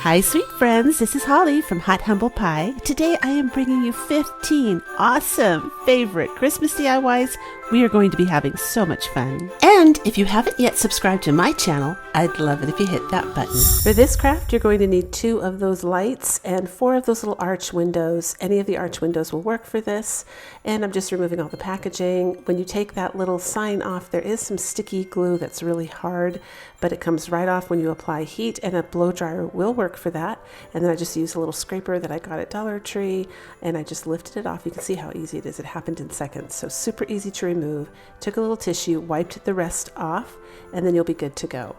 Hi sweet friends, this is Holly from Hot Humble Pie. Today I am bringing you 15 awesome favorite Christmas DIYs. We are going to be having so much fun. And if you haven't yet subscribed to my channel, I'd love it if you hit that button. For this craft, you're going to need 2 of those lights and 4 of those little arch windows. Any of the arch windows will work for this. And I'm just removing all the packaging. When you take that little sign off, there is some sticky glue that's really hard, but it comes right off when you apply heat, and a blow dryer will work for that. And then I just used a little scraper that I got at Dollar Tree, and I just lifted it off. You can see how easy it is. It happened in seconds. So super easy to remove. Took a little tissue, wiped the rest off, and then you'll be good to go.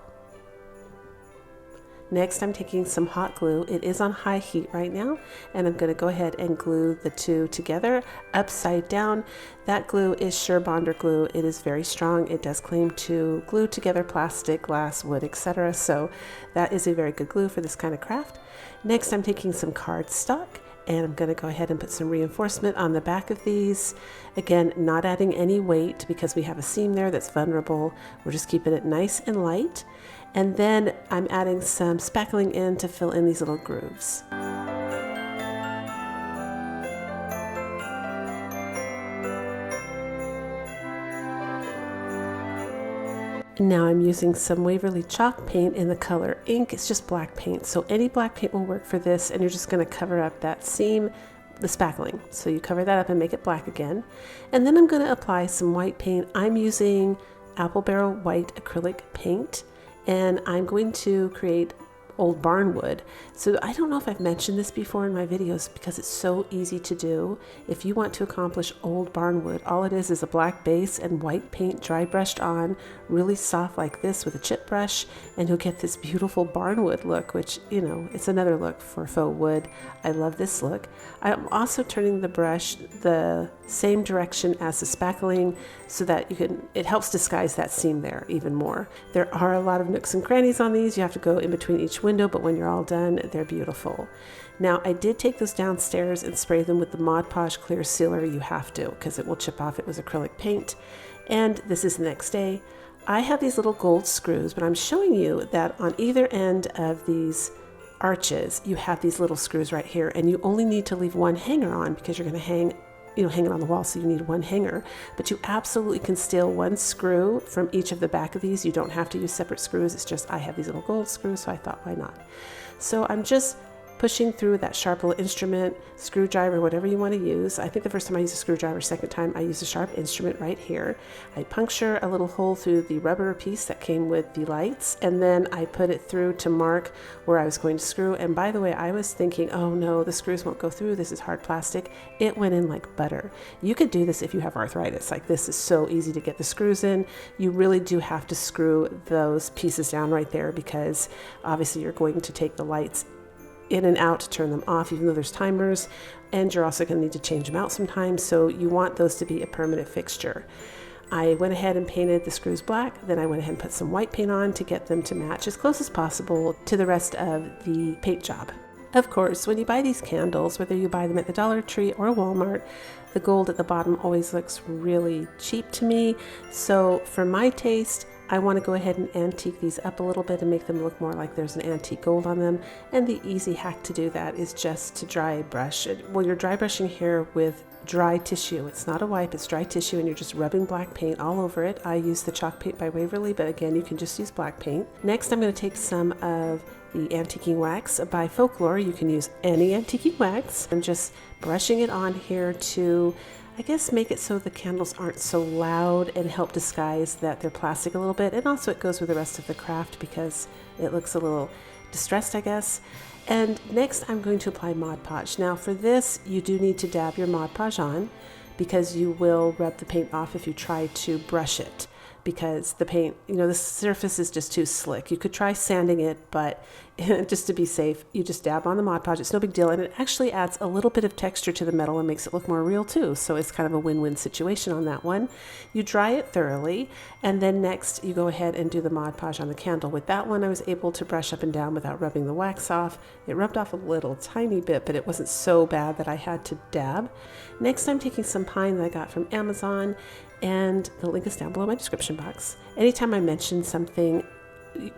Next, I'm taking some hot glue. It is on high heat right now, and I'm going to go ahead and glue the 2 together upside down. That glue is Sure Bonder glue. It is very strong. It does claim to glue together plastic, glass, wood, etc. So that is a very good glue for this kind of craft. Next, I'm taking some cardstock, and I'm going to go ahead and put some reinforcement on the back of these. Again, not adding any weight because we have a seam there that's vulnerable. We're just keeping it nice and light. And then I'm adding some spackling in to fill in these little grooves. Now I'm using some Waverly chalk paint in the color ink. It's just black paint, so any black paint will work for this, and you're just going to cover up that seam, the spackling. So you cover that up and make it black again. And then I'm going to apply some white paint. I'm using Apple Barrel White acrylic paint, and I'm going to create old barn wood. So I don't know if I've mentioned this before in my videos because it's so easy to do. If you want to accomplish old barn wood, all it is a black base and white paint dry brushed on, really soft like this with a chip brush, and you'll get this beautiful barn wood look, which, you know, it's another look for faux wood. I love this look. I'm also turning the brush the same direction as the spackling so that it helps disguise that seam there even more. There are a lot of nooks and crannies on these. You have to go in between each window, but when you're all done, they're beautiful. Now, I did take those downstairs and spray them with the Mod Podge clear sealer. You have to, because it will chip off. It was acrylic paint. And this is the next day. I have these little gold screws, but I'm showing you that on either end of these arches, you have these little screws right here, and you only need to leave one hanger on because you're going to hang it on the wall, so you need one hanger. But you absolutely can steal one screw from each of the back of these. You don't have to use separate screws. It's just I have these little gold screws, so I thought, why not? So I'm just pushing through that sharp little instrument, screwdriver, whatever you want to use. I think the first time I used a screwdriver, second time I used a sharp instrument right here. I puncture a little hole through the rubber piece that came with the lights, and then I put it through to mark where I was going to screw. And by the way, I was thinking, oh no, the screws won't go through. This is hard plastic. It went in like butter. You could do this if you have arthritis. Like, this is so easy to get the screws in. You really do have to screw those pieces down right there because obviously you're going to take the lights in and out to turn them off, even though there's timers, and you're also going to need to change them out sometimes, so you want those to be a permanent fixture. I went ahead and painted the screws black, then I went ahead and put some white paint on to get them to match as close as possible to the rest of the paint job. Of course, when you buy these candles, whether you buy them at the Dollar Tree or Walmart, the gold at the bottom always looks really cheap to me, so for my taste, I want to go ahead and antique these up a little bit and make them look more like there's an antique gold on them. And the easy hack to do that is just to dry brush it. Well, you're dry brushing here with dry tissue. It's not a wipe, it's dry tissue, and you're just rubbing black paint all over it. I use the chalk paint by Waverly, but again, you can just use black paint. Next, I'm going to take some of the antiquing wax by Folklore. You can use any antiquing wax. I'm just brushing it on here to, I guess, make it so the candles aren't so loud and help disguise that they're plastic a little bit. And also it goes with the rest of the craft because it looks a little distressed, I guess. And next I'm going to apply Mod Podge. Now for this, you do need to dab your Mod Podge on because you will rub the paint off if you try to brush it, because the paint, the surface is just too slick. You could try sanding it, but just to be safe, you just dab on the Mod Podge. It's no big deal, and it actually adds a little bit of texture to the metal and makes it look more real too, so it's kind of a win-win situation on that one. You dry it thoroughly, and then next you go ahead and do the Mod Podge on the candle. With that one, I was able to brush up and down without rubbing the wax off. It rubbed off a little tiny bit, but it wasn't so bad that I had to dab. Next, I'm taking some pine that I got from Amazon, and the link is down below in my description box. Anytime I mention something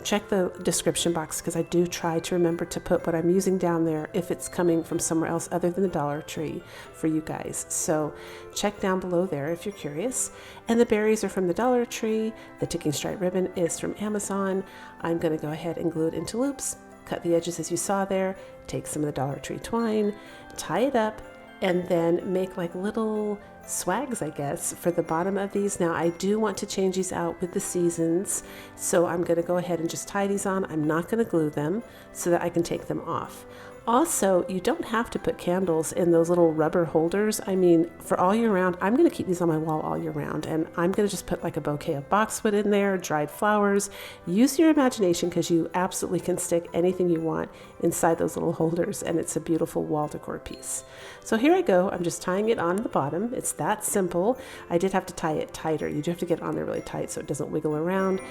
check the description box because I do try to remember to put what I'm using down there if it's coming from somewhere else other than the Dollar Tree for you guys. So check down below there if you're curious. And the berries are from the Dollar Tree. The ticking stripe ribbon is from Amazon. I'm going to go ahead and glue it into loops, cut the edges as you saw there, take some of the Dollar Tree twine, tie it up, and then make like little swags, I guess, for the bottom of these. Now I do want to change these out with the seasons, so I'm going to go ahead and just tie these on. I'm not going to glue them so that I can take them off. Also, you don't have to put candles in those little rubber holders. I mean, for all year round, I'm going to keep these on my wall all year round, and I'm going to just put like a bouquet of boxwood in there, dried flowers. Use your imagination because you absolutely can stick anything you want inside those little holders, and it's a beautiful wall decor piece. So here I go. I'm just tying it on the bottom. It's that simple. I did have to tie it tighter. You do have to get it on there really tight so it doesn't wiggle around.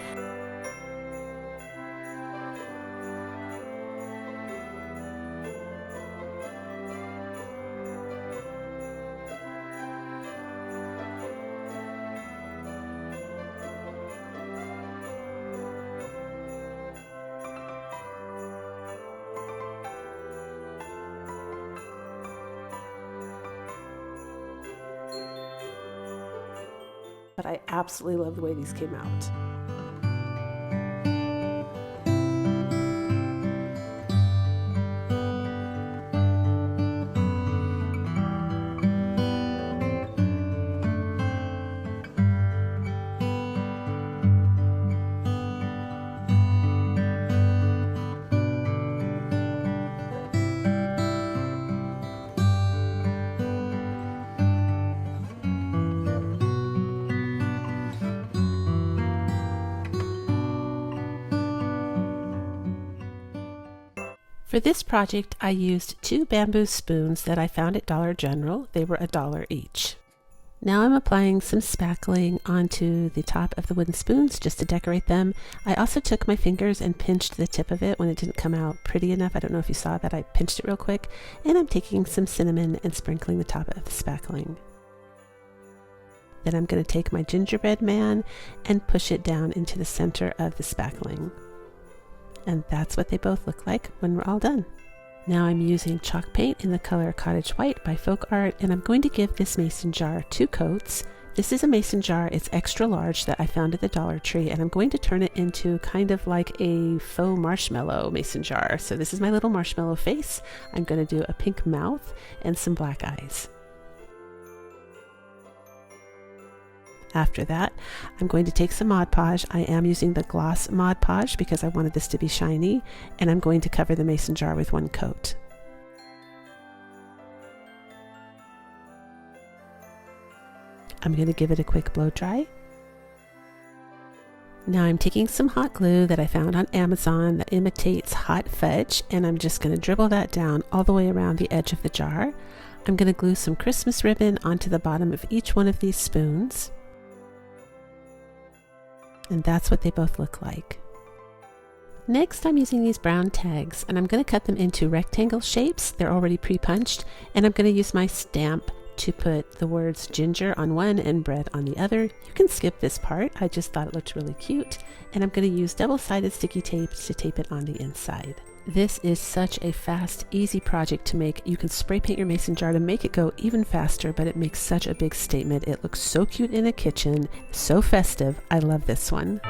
But I absolutely love the way these came out. For this project, I used 2 bamboo spoons that I found at Dollar General. They were $1 each. Now I'm applying some spackling onto the top of the wooden spoons just to decorate them. I also took my fingers and pinched the tip of it when it didn't come out pretty enough. I don't know if you saw that. I pinched it real quick. And I'm taking some cinnamon and sprinkling the top of the spackling. Then I'm going to take my gingerbread man and push it down into the center of the spackling. And that's what they both look like when we're all done. Now I'm using chalk paint in the color Cottage White by Folk Art, and I'm going to give this mason jar 2 coats. This is a mason jar, it's extra large that I found at the Dollar Tree, and I'm going to turn it into kind of like a faux marshmallow mason jar. So this is my little marshmallow face. I'm going to do a pink mouth and some black eyes. After that, I'm going to take some Mod Podge. I am using the gloss Mod Podge because I wanted this to be shiny, and I'm going to cover the mason jar with 1 coat. I'm going to give it a quick blow dry. Now I'm taking some hot glue that I found on Amazon that imitates hot fudge, and I'm just going to dribble that down all the way around the edge of the jar. I'm going to glue some Christmas ribbon onto the bottom of each one of these spoons. And that's what they both look like. Next, I'm using these brown tags, and I'm going to cut them into rectangle shapes. They're already pre-punched, and I'm going to use my stamp to put the words ginger on one and bread on the other. You can skip this part. I just thought it looked really cute, and I'm going to use double-sided sticky tape to tape it on the inside. This is such a fast, easy project to make. You can spray paint your mason jar to make it go even faster, but it makes such a big statement. It looks so cute in a kitchen, so festive. I love this one.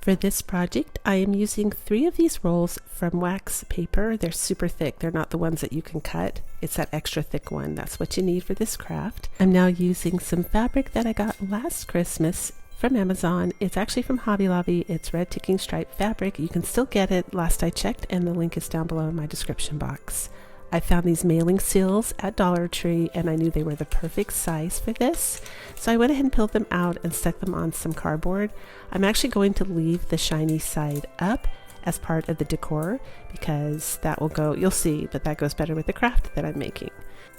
For this project, I am using 3 of these rolls from wax paper. They're super thick. They're not the ones that you can cut. It's that extra thick one. That's what you need for this craft. I'm now using some fabric that I got last Christmas from Amazon. It's actually from Hobby Lobby. It's red ticking stripe fabric. You can still get it last I checked, and the link is down below in my description box. I found these mailing seals at Dollar Tree, and I knew they were the perfect size for this. So I went ahead and peeled them out and stuck them on some cardboard. I'm actually going to leave the shiny side up as part of the decor because that will go, you'll see, but that goes better with the craft that I'm making.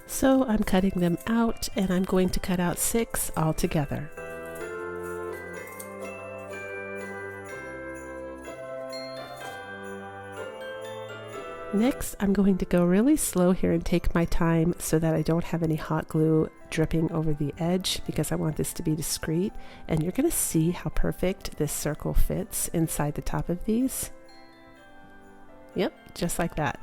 So I'm cutting them out, and I'm going to cut out 6 altogether. Next, I'm going to go really slow here and take my time so that I don't have any hot glue dripping over the edge, because I want this to be discreet. And you're going to see how perfect this circle fits inside the top of these. Yep, just like that.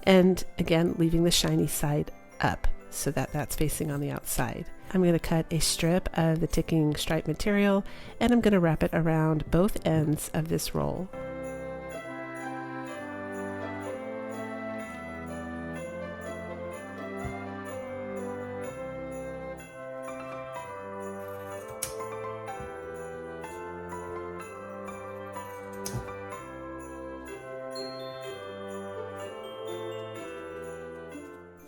And again, leaving the shiny side up so that that's facing on the outside. I'm going to cut a strip of the ticking stripe material, and I'm going to wrap it around both ends of this roll.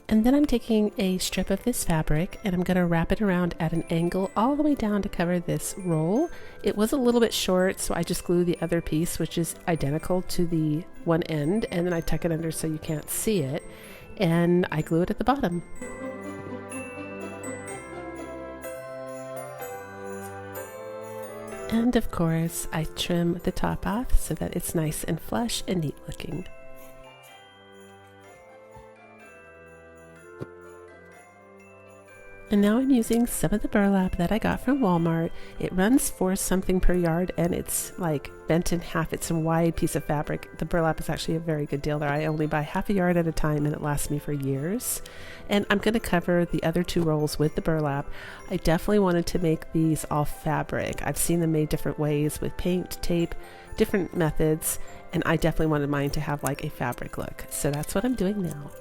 And then I'm taking a strip of this fabric and I'm going to wrap it around at an angle all the way down to cover this roll. It was a little bit short, so I just glue the other piece, which is identical to the one end, and then I tuck it under so you can't see it, and I glue it at the bottom. And of course, I trim the top off so that it's nice and flush and neat looking. And now I'm using some of the burlap that I got from Walmart. It runs for something per yard, and it's like bent in half. It's a wide piece of fabric. The burlap is actually a very good deal there. I only buy half a yard at a time, and it lasts me for years. And I'm going to cover the other two rolls with the burlap. I definitely wanted to make these all fabric. I've seen them made different ways with paint, tape, different methods, and I definitely wanted mine to have like a fabric look. So that's what I'm doing now.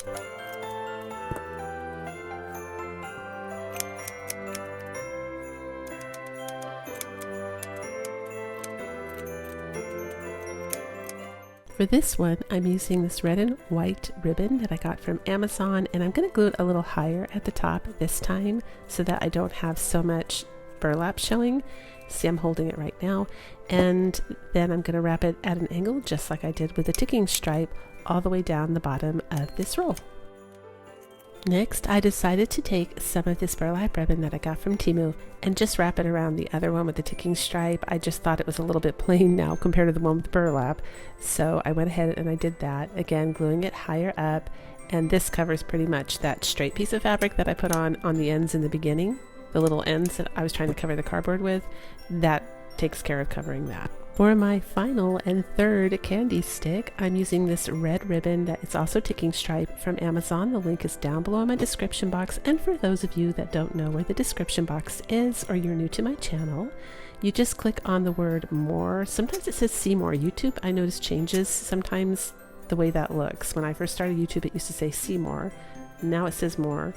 For this one, I'm using this red and white ribbon that I got from Amazon, and I'm going to glue it a little higher at the top this time so that I don't have so much burlap showing. See, I'm holding it right now. And then I'm going to wrap it at an angle just like I did with the ticking stripe all the way down the bottom of this roll. Next, I decided to take some of this burlap ribbon that I got from Temu and just wrap it around the other one with the ticking stripe. I just thought it was a little bit plain now compared to the one with burlap, so I went ahead and I did that, again gluing it higher up, and this covers pretty much that straight piece of fabric that I put on the ends in the beginning, the little ends that I was trying to cover the cardboard with. That takes care of covering that. For my final and third candy stick, I'm using this red ribbon that is also ticking stripe from Amazon. The link is down below in my description box. And for those of you that don't know where the description box is, or you're new to my channel, you just click on the word more. Sometimes it says see more. YouTube, I notice, changes sometimes the way that looks. When I first started YouTube, it used to say see more. Now it says more.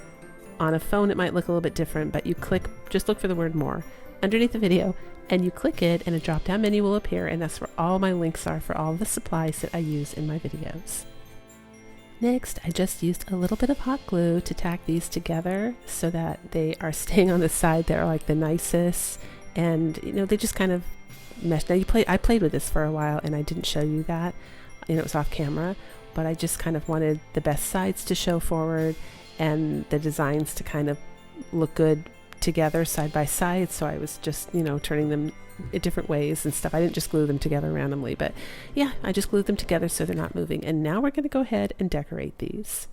On a phone, it might look a little bit different, but you click, just look for the word more underneath the video, and you click it and a drop down menu will appear, and that's where all my links are for all the supplies that I use in my videos. Next, I just used a little bit of hot glue to tack these together so that they are staying on the side that are like the nicest, and you know, they just kind of mesh. Now I played with this for a while and I didn't show you that, you know, it was off camera, but I just kind of wanted the best sides to show forward and the designs to kind of look good together side by side, so I was just, you know, turning them in different ways and stuff. I didn't just glue them together randomly, but yeah, I just glued them together so they're not moving. And now we're going to go ahead and decorate these.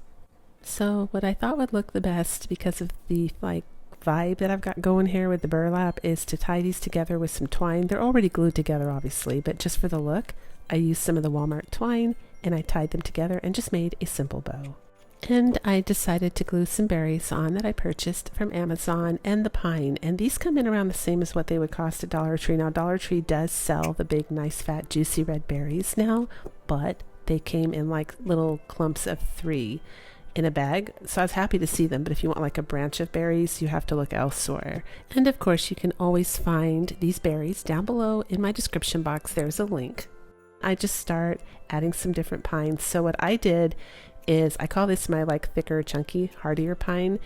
So what I thought would look the best, because of the like vibe that I've got going here with the burlap, is to tie these together with some twine. They're already glued together obviously, but just for the look, I used some of the Walmart twine and I tied them together and just made a simple bow. And I decided to glue some berries on that I purchased from Amazon, and the pine. And these come in around the same as what they would cost at Dollar Tree. Now, Dollar Tree does sell the big, nice, fat, juicy red berries now, but they came in like little clumps of 3 in a bag. So I was happy to see them, but if you want like a branch of berries, you have to look elsewhere. And of course, you can always find these berries down below in my description box. There's a link. I just start adding some different pines. So what I did is, I call this my like thicker, chunky, hardier pine.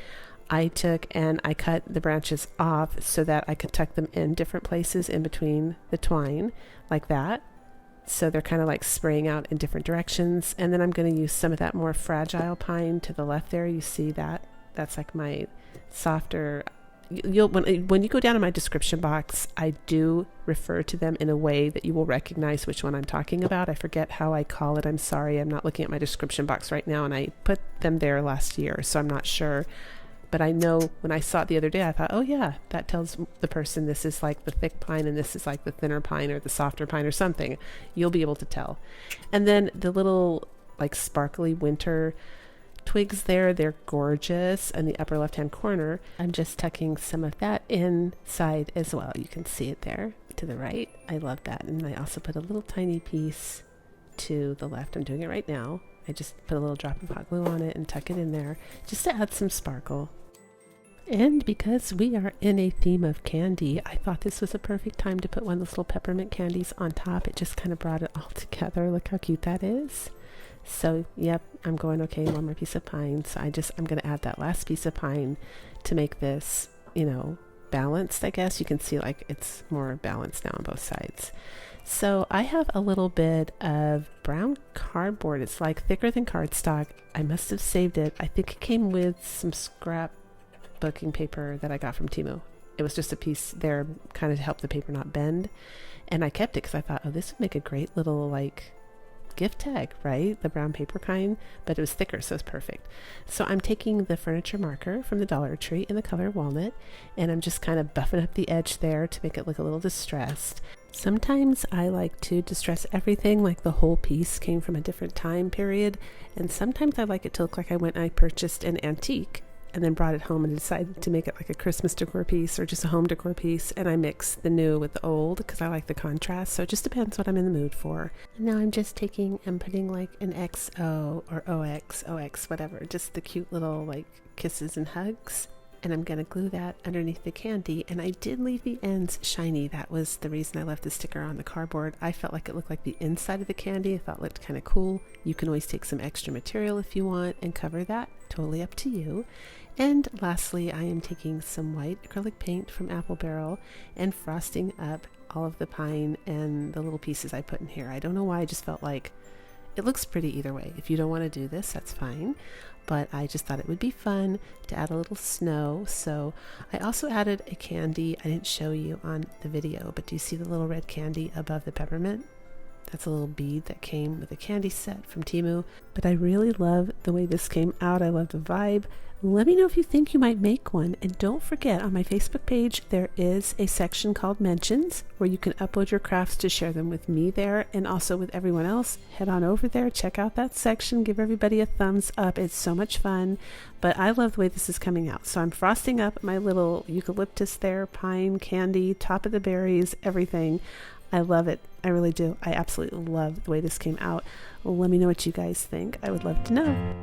I took and I cut the branches off so that I could tuck them in different places in between the twine, like that. So they're kind of like spraying out in different directions. And then I'm going to use some of that more fragile pine to the left there. You see that? That's like my softer, when you go down in my description box, I do refer to them in a way that you will recognize which one I'm talking about. I forget how I call it. I'm sorry. I'm not looking at my description box right now, and I put them there last year, so I'm not sure. But I know when I saw it the other day, I thought, oh yeah, that tells the person this is like the thick pine and this is like the thinner pine or the softer pine or something. You'll be able to tell. And then the little like sparkly winter twigs there, they're gorgeous. In the upper left hand corner, I'm just tucking some of that inside as well. You can see it there to the right. I love that. And I also put a little tiny piece to the left. I'm doing it right now. I just put a little drop of hot glue on it and tuck it in there just to add some sparkle. And because we are in a theme of candy, I thought this was a perfect time to put one of those little peppermint candies on top. It just kind of brought it all together. Look how cute that is. So, yep, I'm going, okay, one more piece of pine. So I'm going to add that last piece of pine to make this, balanced, I guess. You can see like it's more balanced now on both sides. So I have a little bit of brown cardboard. It's like thicker than cardstock. I must have saved it. I think it came with some scrap booking paper that I got from Temu. It was just a piece there kind of to help the paper not bend. And I kept it because I thought, oh, this would make a great little like gift tag, right? The brown paper kind, but it was thicker, so it's perfect. So I'm taking the furniture marker from the Dollar Tree in the color walnut, and I'm just kind of buffing up the edge there to make it look a little distressed. Sometimes I like to distress everything like the whole piece came from a different time period, and sometimes I like it to look like I went and I purchased an antique and then brought it home and decided to make it like a Christmas decor piece or just a home decor piece, and I mix the new with the old because I like the contrast. So it just depends what I'm in the mood for. And now I'm just taking and putting like an XO or OX, whatever, just the cute little like kisses and hugs. And I'm going to glue that underneath the candy. And I did leave the ends shiny. That was the reason I left the sticker on the cardboard. I felt like it looked like the inside of the candy. I thought it looked kind of cool. You can always take some extra material if you want and cover that. Totally up to you. And lastly, I am taking some white acrylic paint from Apple Barrel and frosting up all of the pine and the little pieces I put in here. I don't know why, I just felt like it looks pretty either way. If you don't want to do this, that's fine. But I just thought it would be fun to add a little snow. So I also added a candy I didn't show you on the video, but do you see the little red candy above the peppermint? That's a little bead that came with a candy set from Temu. But I really love the way this came out. I love the vibe. Let me know if you think you might make one. And don't forget, on my Facebook page, there is a section called Mentions where you can upload your crafts to share them with me there and also with everyone else. Head on over there, check out that section, give everybody a thumbs up. It's so much fun. But I love the way this is coming out. So I'm frosting up my little eucalyptus there, pine, candy, top of the berries, everything. I love it. I really do. I absolutely love the way this came out. Let me know what you guys think. I would love to know.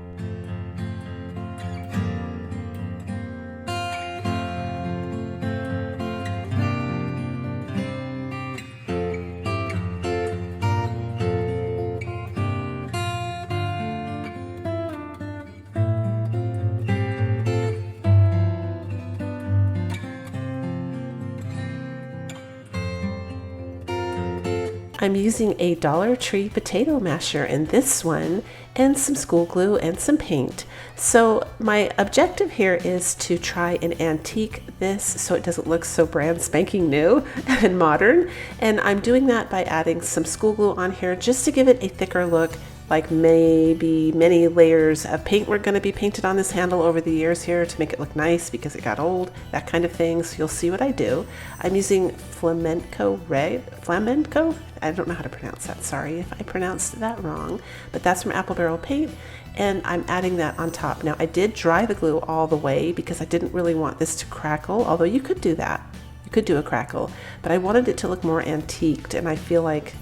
I'm using a Dollar Tree potato masher in this one and some school glue and some paint. So my objective here is to try and antique this so it doesn't look so brand spanking new and modern. And I'm doing that by adding some school glue on here just to give it a thicker look, like maybe many layers of paint were going to be painted on this handle over the years here to make it look nice because it got old, that kind of thing. So you'll see what I do. I'm using flamenco red, flamenco? I don't know how to pronounce that. Sorry if I pronounced that wrong, but that's from Apple Barrel Paint. And I'm adding that on top. Now I did dry the glue all the way because I didn't really want this to crackle, although you could do that. You could do a crackle, but I wanted it to look more antiqued, and I feel like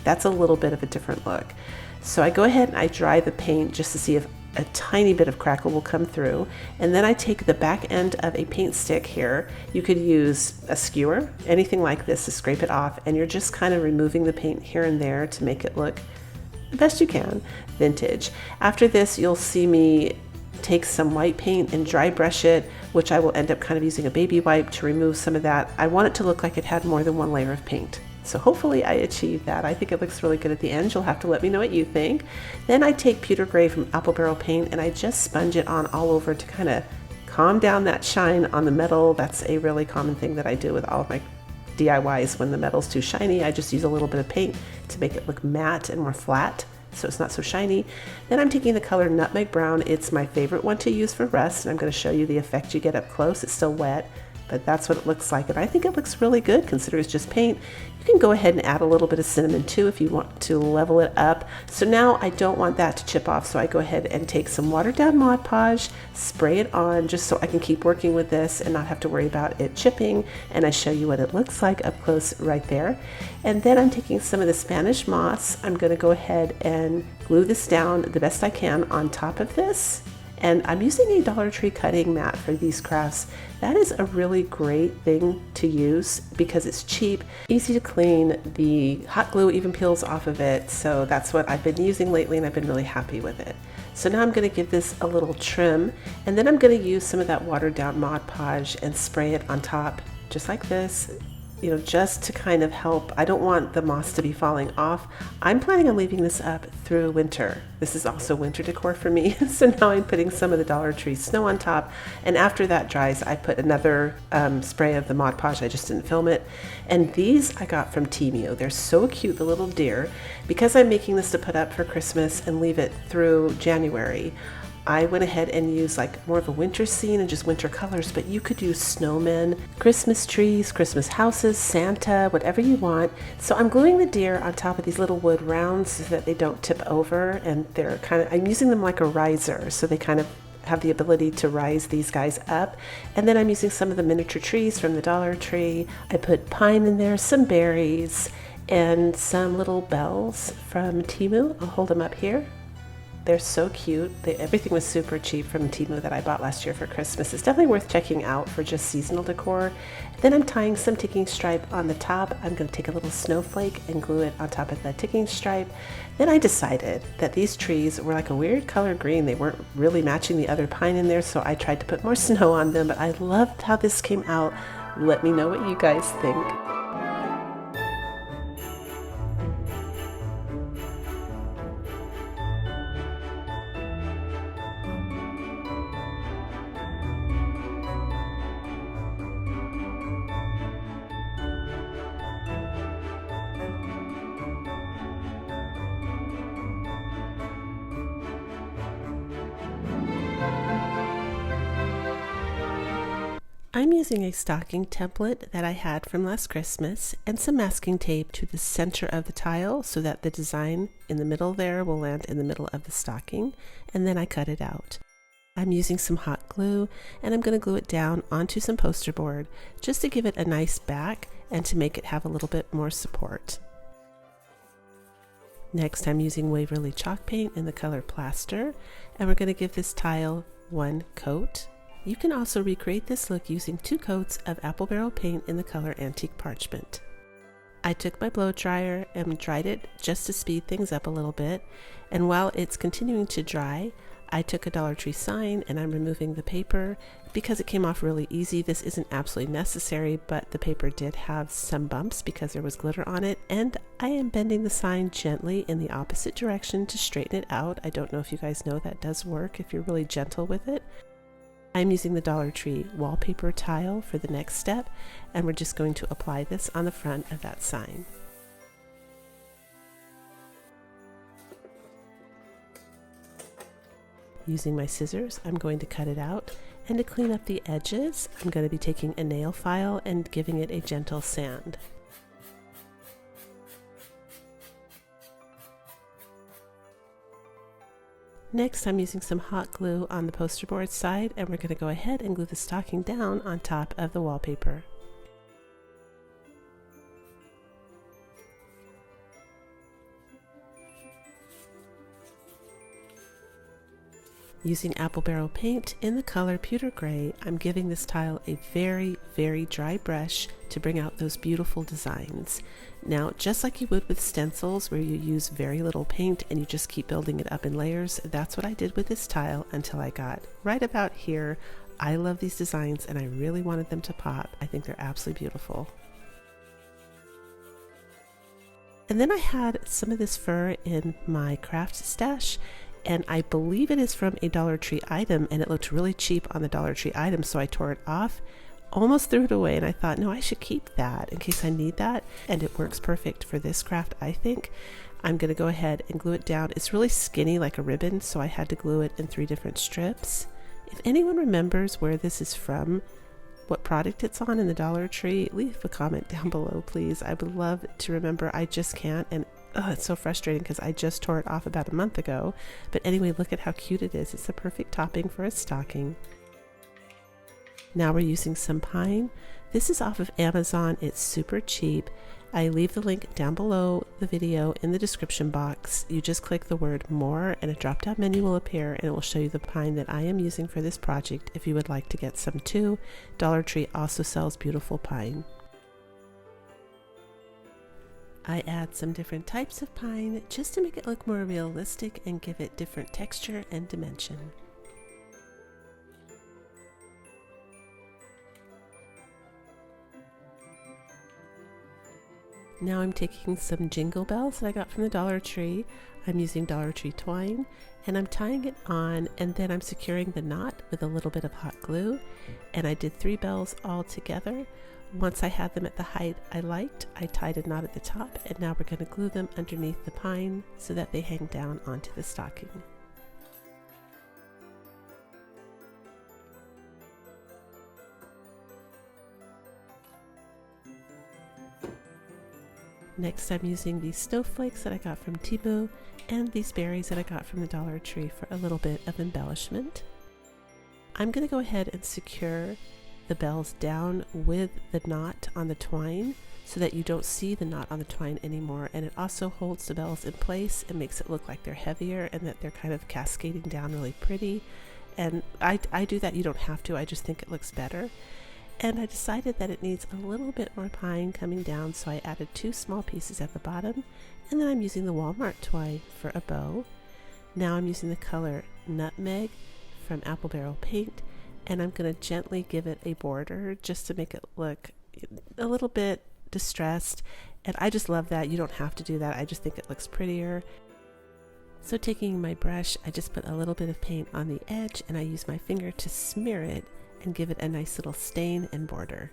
that's a little bit of a different look. So I go ahead and I dry the paint just to see if a tiny bit of crackle will come through. And then I take the back end of a paint stick here. You could use a skewer, anything like this to scrape it off. And you're just kind of removing the paint here and there to make it look the best you can, vintage. After this, you'll see me take some white paint and dry brush it, which I will end up kind of using a baby wipe to remove some of that. I want it to look like it had more than one layer of paint. So hopefully I achieved that. I think it looks really good at the end. You'll have to let me know what you think. Then I take pewter gray from Apple Barrel Paint and I just sponge it on all over to kind of calm down that shine on the metal. That's a really common thing that I do with all of my DIYs. When the metal's too shiny, I just use a little bit of paint to make it look matte and more flat, so it's not so shiny. Then I'm taking the color Nutmeg Brown. It's my favorite one to use for rust, and I'm going to show you the effect you get up close. It's still wet, but that's what it looks like, and I think it looks really good considering it's just paint. You can go ahead and add a little bit of cinnamon too if you want to level it up. So now I don't want that to chip off, so I go ahead and take some watered down Mod Podge, spray it on just so I can keep working with this and not have to worry about it chipping, and I show you what it looks like up close right there. And then I'm taking some of the Spanish moss. I'm going to go ahead and glue this down the best I can on top of this. And I'm using a Dollar Tree cutting mat for these crafts. That is a really great thing to use because it's cheap, easy to clean. The hot glue even peels off of it. So that's what I've been using lately, and I've been really happy with it. So now I'm going to give this a little trim, and then I'm going to use some of that watered down Mod Podge and spray it on top just like this. You know, just to kind of help. I don't want the moss to be falling off. I'm planning on leaving this up through winter. This is also winter decor for me. So now I'm putting some of the Dollar Tree snow on top, and after that dries, I put another spray of the Mod Podge. I just didn't film it. And these I got from Temu. They're so cute, the little deer. Because I'm making this to put up for Christmas and leave it through January, I went ahead and used like more of a winter scene and just winter colors, but you could use snowmen, Christmas trees, Christmas houses, Santa, whatever you want. So I'm gluing the deer on top of these little wood rounds so that they don't tip over, and they're I'm using them like a riser, so they kind of have the ability to rise these guys up. And then I'm using some of the miniature trees from the Dollar Tree. I put pine in there, some berries, and some little bells from Temu. I'll hold them up here. They're so cute. Everything was super cheap from Temu that I bought last year for Christmas. It's definitely worth checking out for just seasonal decor. Then I'm tying some ticking stripe on the top. I'm going to take a little snowflake and glue it on top of the ticking stripe. Then I decided that these trees were like a weird color green. They weren't really matching the other pine in there, so I tried to put more snow on them, but I loved how this came out. Let me know what you guys think. I'm using a stocking template that I had from last Christmas and some masking tape to the center of the tile so that the design in the middle there will land in the middle of the stocking, and then I cut it out. I'm using some hot glue, and I'm going to glue it down onto some poster board just to give it a nice back and to make it have a little bit more support. Next, I'm using Waverly chalk paint in the color Plaster, and we're going to give this tile one coat. You can also recreate this look using 2 coats of apple barrel paint in the color Antique Parchment. I took my blow dryer and dried it just to speed things up a little bit, and while it's continuing to dry, I took a Dollar Tree sign and I'm removing the paper because it came off really easy. This isn't absolutely necessary, but the paper did have some bumps because there was glitter on it, and I am bending the sign gently in the opposite direction to straighten it out. I don't know if you guys know that does work if you're really gentle with it. I'm using the Dollar Tree wallpaper tile for the next step, and we're just going to apply this on the front of that sign. Using my scissors, I'm going to cut it out, and to clean up the edges, I'm going to be taking a nail file and giving it a gentle sand. Next, I'm using some hot glue on the poster board side, and we're going to go ahead and glue the stocking down on top of the wallpaper. Using apple barrel paint in the color Pewter Gray, I'm giving this tile a very, very dry brush to bring out those beautiful designs. Now, just like you would with stencils where you use very little paint and you just keep building it up in layers, that's what I did with this tile until I got right about here. I love these designs and I really wanted them to pop. I think they're absolutely beautiful. And then I had some of this fur in my craft stash. and I believe it is from a Dollar Tree item, and it looked really cheap on the Dollar Tree item, so I tore it off, almost threw it away, and I thought, no, I should keep that in case I need that, and it works perfect for this craft, I think. I'm going to go ahead and glue it down. It's really skinny like a ribbon, so I had to glue it in 3 different strips. If anyone remembers where this is from, what product it's on in the Dollar Tree, leave a comment down below, please. I would love to remember. I just can't, and it's so frustrating because I just tore it off about a month ago. But anyway, look at how cute it is. It's the perfect topping for a stocking. Now we're using some pine. This is off of Amazon. It's super cheap. I leave the link down below the video in the description box. You just click the word more and a drop down menu will appear, and it will show you the pine that I am using for this project if you would like to get some too. Dollar Tree also sells beautiful pine. I add some different types of pine just to make it look more realistic and give it different texture and dimension. Now I'm taking some jingle bells that I got from the Dollar Tree. I'm using Dollar Tree twine, and I'm tying it on, and then I'm securing the knot with a little bit of hot glue, and I did 3 bells all together. Once I had them at the height I liked, I tied a knot at the top, and now we're going to glue them underneath the pine so that they hang down onto the stocking. Next, I'm using these snowflakes that I got from Temu and these berries that I got from the Dollar Tree for a little bit of embellishment. I'm going to go ahead and secure the bells down with the knot on the twine so that you don't see the knot on the twine anymore, and it also holds the bells in place and makes it look like they're heavier and that they're kind of cascading down really pretty. And I do that. You don't have to. I just think it looks better. And I decided that it needs a little bit more pine coming down, so I added 2 small pieces at the bottom, and then I'm using the Walmart twine for a bow. Now I'm using the color Nutmeg from Apple Barrel Paint, and I'm going to gently give it a border just to make it look a little bit distressed, and I just love that. You don't have to do that. I just think it looks prettier. So taking my brush, I just put a little bit of paint on the edge, and I use my finger to smear it and give it a nice little stain and border.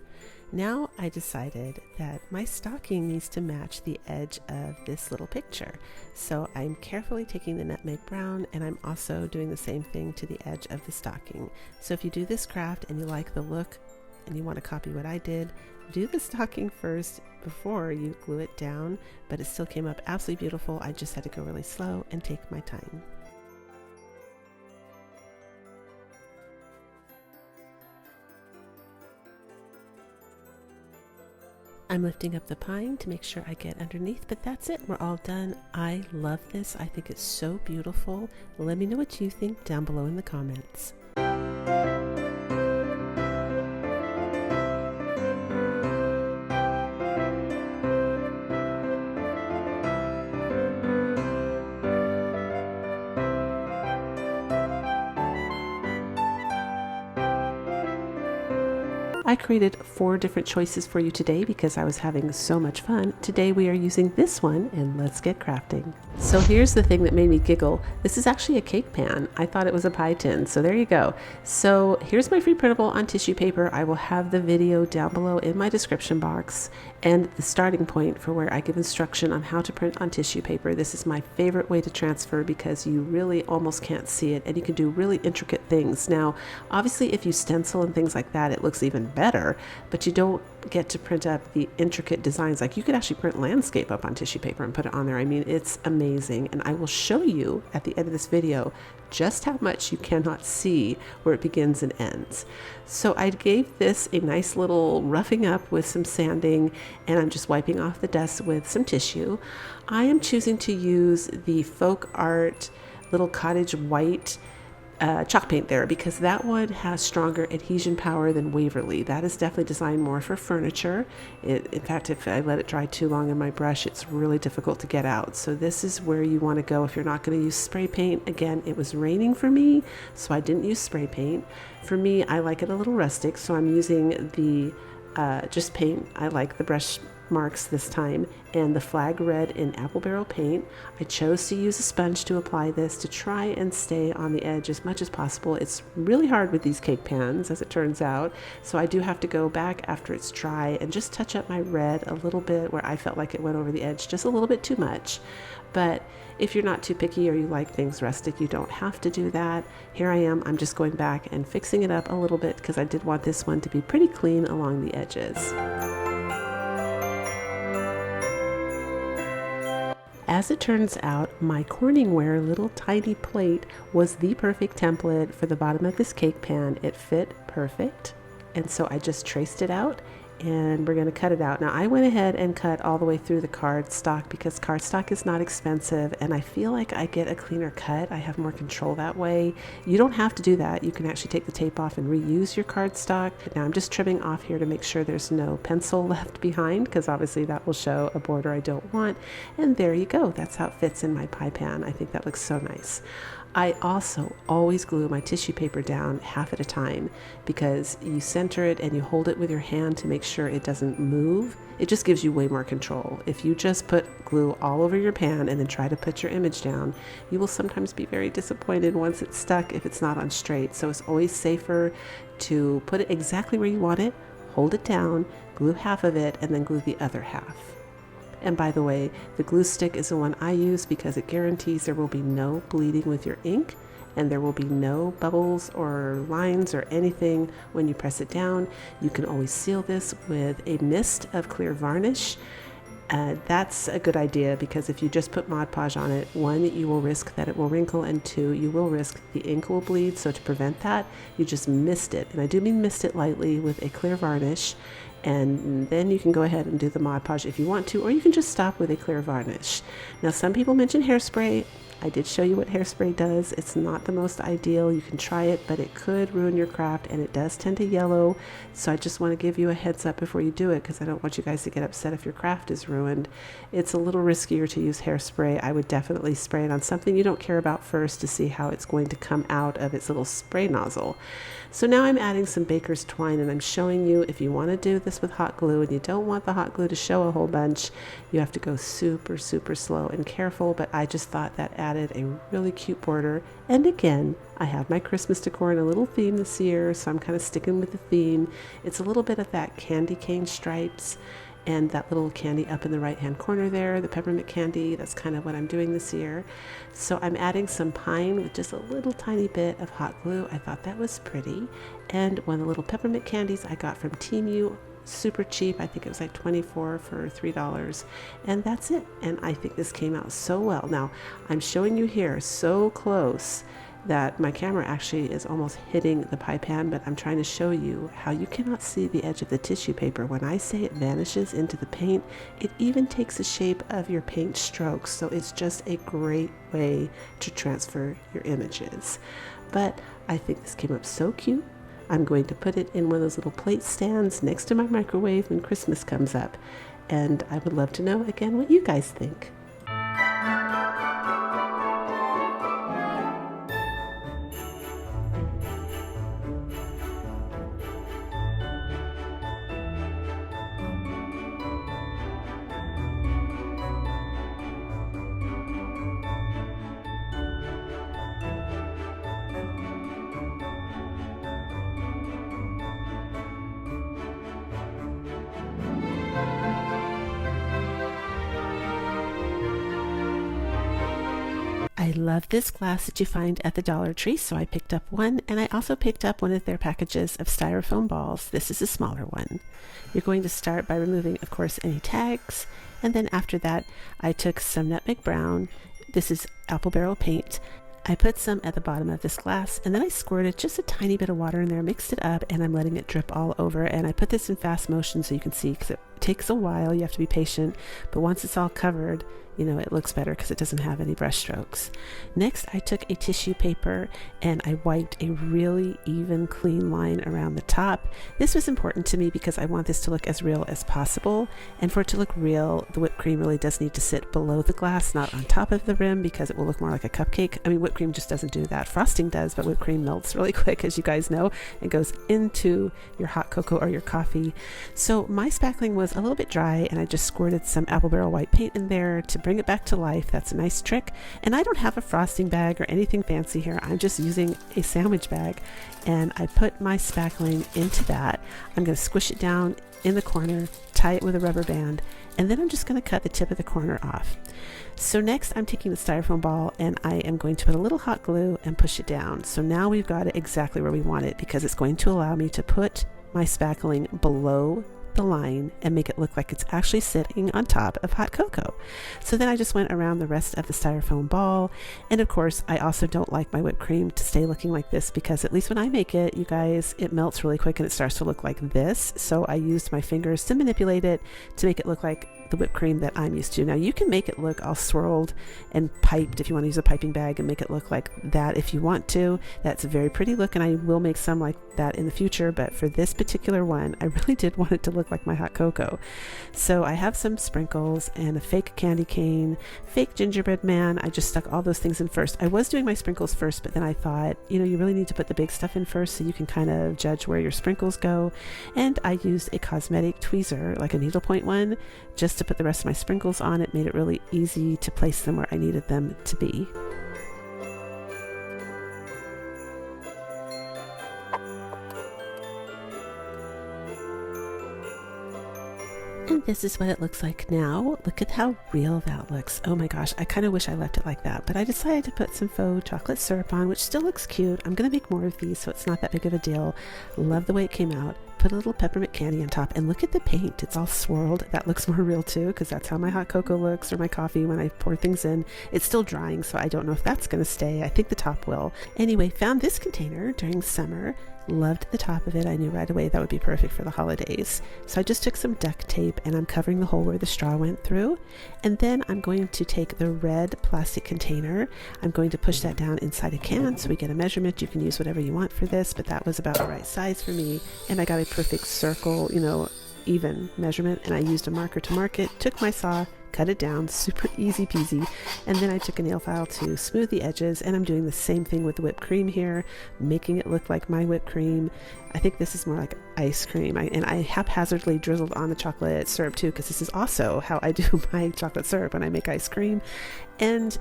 Now I decided that my stocking needs to match the edge of this little picture. So I'm carefully taking the nutmeg brown, and I'm also doing the same thing to the edge of the stocking. So if you do this craft and you like the look and you want to copy what I did, do the stocking first before you glue it down, but it still came up absolutely beautiful. I just had to go really slow and take my time. I'm lifting up the pine to make sure I get underneath, but that's it. We're all done. I love this. I think it's so beautiful. Let me know what you think down below in the comments. I created 4 different choices for you today because I was having so much fun. Today we are using this one, and let's get crafting. So here's the thing that made me giggle. This is actually a cake pan. I thought it was a pie tin, so there you go. So here's my free printable on tissue paper. I will have the video down below in my description box and the starting point for where I give instruction on how to print on tissue paper. This is my favorite way to transfer because you really almost can't see it, and you can do really intricate things. Now, obviously if you stencil and things like that, it looks even better, but you don't get to print up the intricate designs. Like, you could actually print landscape up on tissue paper and put it on there. I mean, it's amazing, and I will show you at the end of this video just how much you cannot see where it begins and ends. So I gave this a nice little roughing up with some sanding, and I'm just wiping off the dust with some tissue. I am choosing to use the Folk Art little cottage white chalk paint there because that one has stronger adhesion power than Waverly. That is definitely designed more for furniture. In fact, if I let it dry too long in my brush, it's really difficult to get out. So this is where you want to go if you're not going to use spray paint. Again, it was raining for me, so I didn't use spray paint. For me, I like it a little rustic, so I'm using the just paint. I like the brush marks this time and the flag red in apple barrel paint. I chose to use a sponge to apply this to try and stay on the edge as much as possible. It's really hard with these cake pans, as it turns out, so I do have to go back after it's dry and just touch up my red a little bit where I felt like it went over the edge just a little bit too much. But if you're not too picky or you like things rustic, you don't have to do that. Here I am, I'm just going back and fixing it up a little bit because I did want this one to be pretty clean along the edges. As it turns out, my Corningware little tiny plate was the perfect template for the bottom of this cake pan. It fit perfect, and so I just traced it out and we're going to cut it out. Now I went ahead and cut all the way through the cardstock because cardstock is not expensive and I feel like I get a cleaner cut. I have more control that way. You don't have to do that. You can actually take the tape off and reuse your cardstock. Now I'm just trimming off here to make sure there's no pencil left behind because obviously that will show a border I don't want. And there you go. That's how it fits in my pie pan. I think that looks so nice. I also always glue my tissue paper down half at a time because you center it and you hold it with your hand to make sure it doesn't move. It just gives you way more control. If you just put glue all over your pan and then try to put your image down, you will sometimes be very disappointed once it's stuck if it's not on straight. So it's always safer to put it exactly where you want it, hold it down, glue half of it, and then glue the other half. And by the way, the glue stick is the one I use because it guarantees there will be no bleeding with your ink and there will be no bubbles or lines or anything when you press it down. You can always seal this with a mist of clear varnish. That's a good idea because if you just put Mod Podge on it, one, you will risk that it will wrinkle, and two, you will risk the ink will bleed. So to prevent that, you just mist it. And I do mean mist it lightly with a clear varnish. And then you can go ahead and do the Mod Podge if you want to, or you can just stop with a clear varnish. Now, some people mention hairspray. I did show you what hairspray does. It's not the most ideal. You can try it, but it could ruin your craft, and it does tend to yellow. So I just want to give you a heads up before you do it because I don't want you guys to get upset if your craft is ruined. It's a little riskier to use hairspray. I would definitely spray it on something you don't care about first to see how it's going to come out of its little spray nozzle. So now I'm adding some baker's twine, and I'm showing you if you want to do this with hot glue and you don't want the hot glue to show a whole bunch, you have to go super, super slow and careful, but I just thought that added a really cute border. And again, I have my Christmas decor in a little theme this year, so I'm kind of sticking with the theme. It's a little bit of that candy cane stripes and that little candy up in the right hand corner there, the peppermint candy. That's kind of what I'm doing this year. So I'm adding some pine with just a little tiny bit of hot glue. I thought that was pretty. And one of the little peppermint candies I got from Temu, super cheap. I think it was like $24 for $3. And that's it. And I think this came out so well. Now I'm showing you here so close that my camera actually is almost hitting the pie pan, but I'm trying to show you how you cannot see the edge of the tissue paper. When I say it vanishes into the paint, it even takes the shape of your paint strokes. So it's just a great way to transfer your images. But I think this came up so cute. I'm going to put it in one of those little plate stands next to my microwave when Christmas comes up. And I would love to know again what you guys think. I love this glass that you find at the Dollar Tree, so I picked up one, and I also picked up one of their packages of styrofoam balls. This is a smaller one. You're going to start by removing, of course, any tags, and then after that, I took some nutmeg brown. This is apple barrel paint. I put some at the bottom of this glass, and then I squirted just a tiny bit of water in there, mixed it up, and I'm letting it drip all over. And I put this in fast motion so you can see, because it takes a while. You have to be patient, but once it's all covered, you know, it looks better because it doesn't have any brush strokes. Next, I took a tissue paper and I wiped a really even, clean line around the top. This was important to me because I want this to look as real as possible. And for it to look real, the whipped cream really does need to sit below the glass, not on top of the rim, because it will look more like a cupcake. I mean, whipped cream just doesn't do that. Frosting does, but whipped cream melts really quick, as you guys know. It goes into your hot cocoa or your coffee. So my spackling was was a little bit dry, and I just squirted some apple barrel white paint in there to bring it back to life. That's a nice trick. And I don't have a frosting bag or anything fancy here. I'm just using a sandwich bag, and I put my spackling into that. I'm going to squish it down in the corner, tie it with a rubber band, and then I'm just going to cut the tip of the corner off. So next I'm taking the styrofoam ball and I am going to put a little hot glue and push it down. So now we've got it exactly where we want it, because it's going to allow me to put my spackling below the line and make it look like it's actually sitting on top of hot cocoa. So then I just went around the rest of the styrofoam ball, and of course I also don't like my whipped cream to stay looking like this, because at least when I make it, you guys, it melts really quick and it starts to look like this. So I used my fingers to manipulate it to make it look like the whipped cream that I'm used to. Now you can make it look all swirled and piped if you want to use a piping bag and make it look like that if you want to. That's a very pretty look, and I will make some like that in the future, but for this particular one I really did want it to look like my hot cocoa. So I have some sprinkles and a fake candy cane, fake gingerbread man. I just stuck all those things in first. I was doing my sprinkles first, but then I thought, you know, you really need to put the big stuff in first so you can kind of judge where your sprinkles go. And I used a cosmetic tweezer, like a needlepoint one, just to put the rest of my sprinkles on. It made it really easy to place them where I needed them to be. And this is what it looks like now. Look at how real that looks. Oh my gosh, I kind of wish I left it like that, but I decided to put some faux chocolate syrup on, which still looks cute. I'm going to make more of these, so it's not that big of a deal. Love the way it came out. Put a little peppermint candy on top, and look at the paint. It's all swirled. That looks more real too, because that's how my hot cocoa looks, or my coffee when I pour things in. It's still drying, so I don't know if that's going to stay. I think the top will. Anyway, found this container during summer. Loved the top of it. I knew right away that would be perfect for the holidays. So I just took some duct tape and I'm covering the hole where the straw went through. And then I'm going to take the red plastic container. I'm going to push that down inside a can so we get a measurement. You can use whatever you want for this, but that was about the right size for me. And I got a perfect circle, you know, even measurement. And I used a marker to mark it, took my saw, cut it down, super easy peasy, and then I took a nail file to smooth the edges, and I'm doing the same thing with the whipped cream here, making it look like my whipped cream. I think this is more like ice cream, and I haphazardly drizzled on the chocolate syrup too, because this is also how I do my chocolate syrup when I make ice cream. And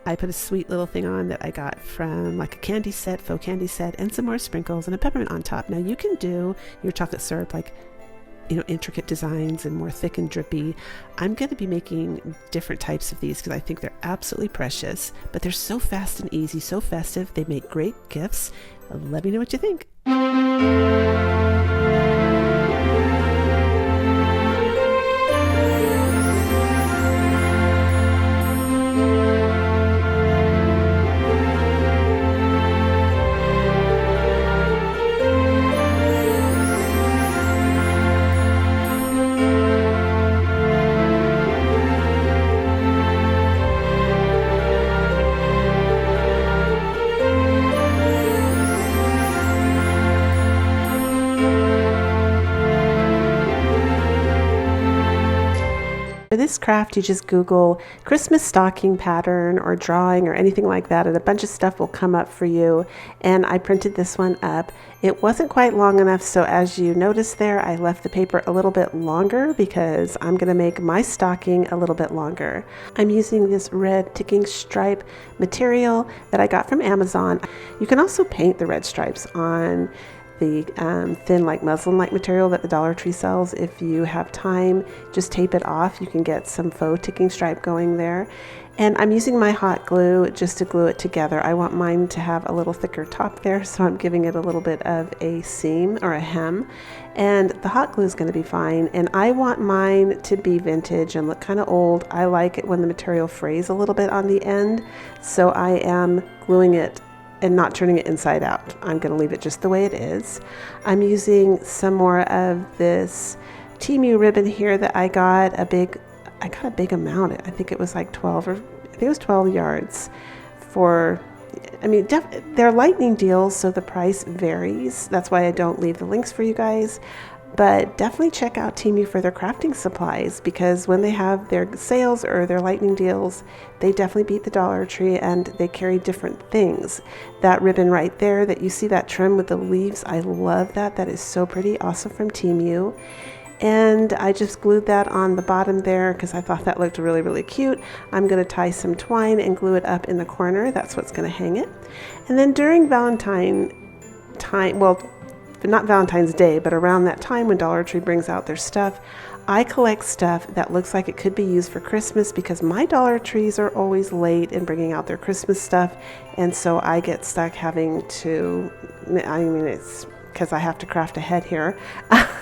I put a sweet little thing on that I got from like a candy set, faux candy set, and some more sprinkles and a peppermint on top. Now you can do your chocolate syrup like, you know, intricate designs and more thick and drippy. I'm going to be making different types of these because I think they're absolutely precious, but they're so fast and easy, so festive. They make great gifts. Let me know what you think. For this craft, you just Google Christmas stocking pattern or drawing or anything like that, and a bunch of stuff will come up for you. And I printed this one up. It wasn't quite long enough, so as you notice there, I left the paper a little bit longer because I'm going to make my stocking a little bit longer. I'm using this red ticking stripe material that I got from Amazon. You can also paint the red stripes on the thin like muslin-like material that the Dollar Tree sells. If you have time, just tape it off. You can get some faux ticking stripe going there. And I'm using my hot glue just to glue it together. I want mine to have a little thicker top there, so I'm giving it a little bit of a seam or a hem. And the hot glue is going to be fine. And I want mine to be vintage and look kind of old. I like it when the material frays a little bit on the end, so I am gluing it and not turning it inside out. I'm going to leave it just the way it is. I'm using some more of this Temu ribbon here that I got a big amount. I think it was like 12 yards for, I mean, they're lightning deals, so the price varies. That's why I don't leave the links for you guys. But definitely check out Temu for their crafting supplies, because when they have their sales or their lightning deals, they definitely beat the Dollar Tree, and they carry different things. That ribbon right there that you see, that trim with the leaves, I love that. That is so pretty, also from Temu. and I just glued that on the bottom there because I thought that looked really, really cute. I'm going to tie some twine and glue it up in the corner. That's what's going to hang it. And then during Valentine time, well, not Valentine's Day, but around that time when Dollar Tree brings out their stuff, I collect stuff that looks like it could be used for Christmas because my Dollar Trees are always late in bringing out their Christmas stuff, and so I get stuck having to, I mean, it's because I have to craft ahead here.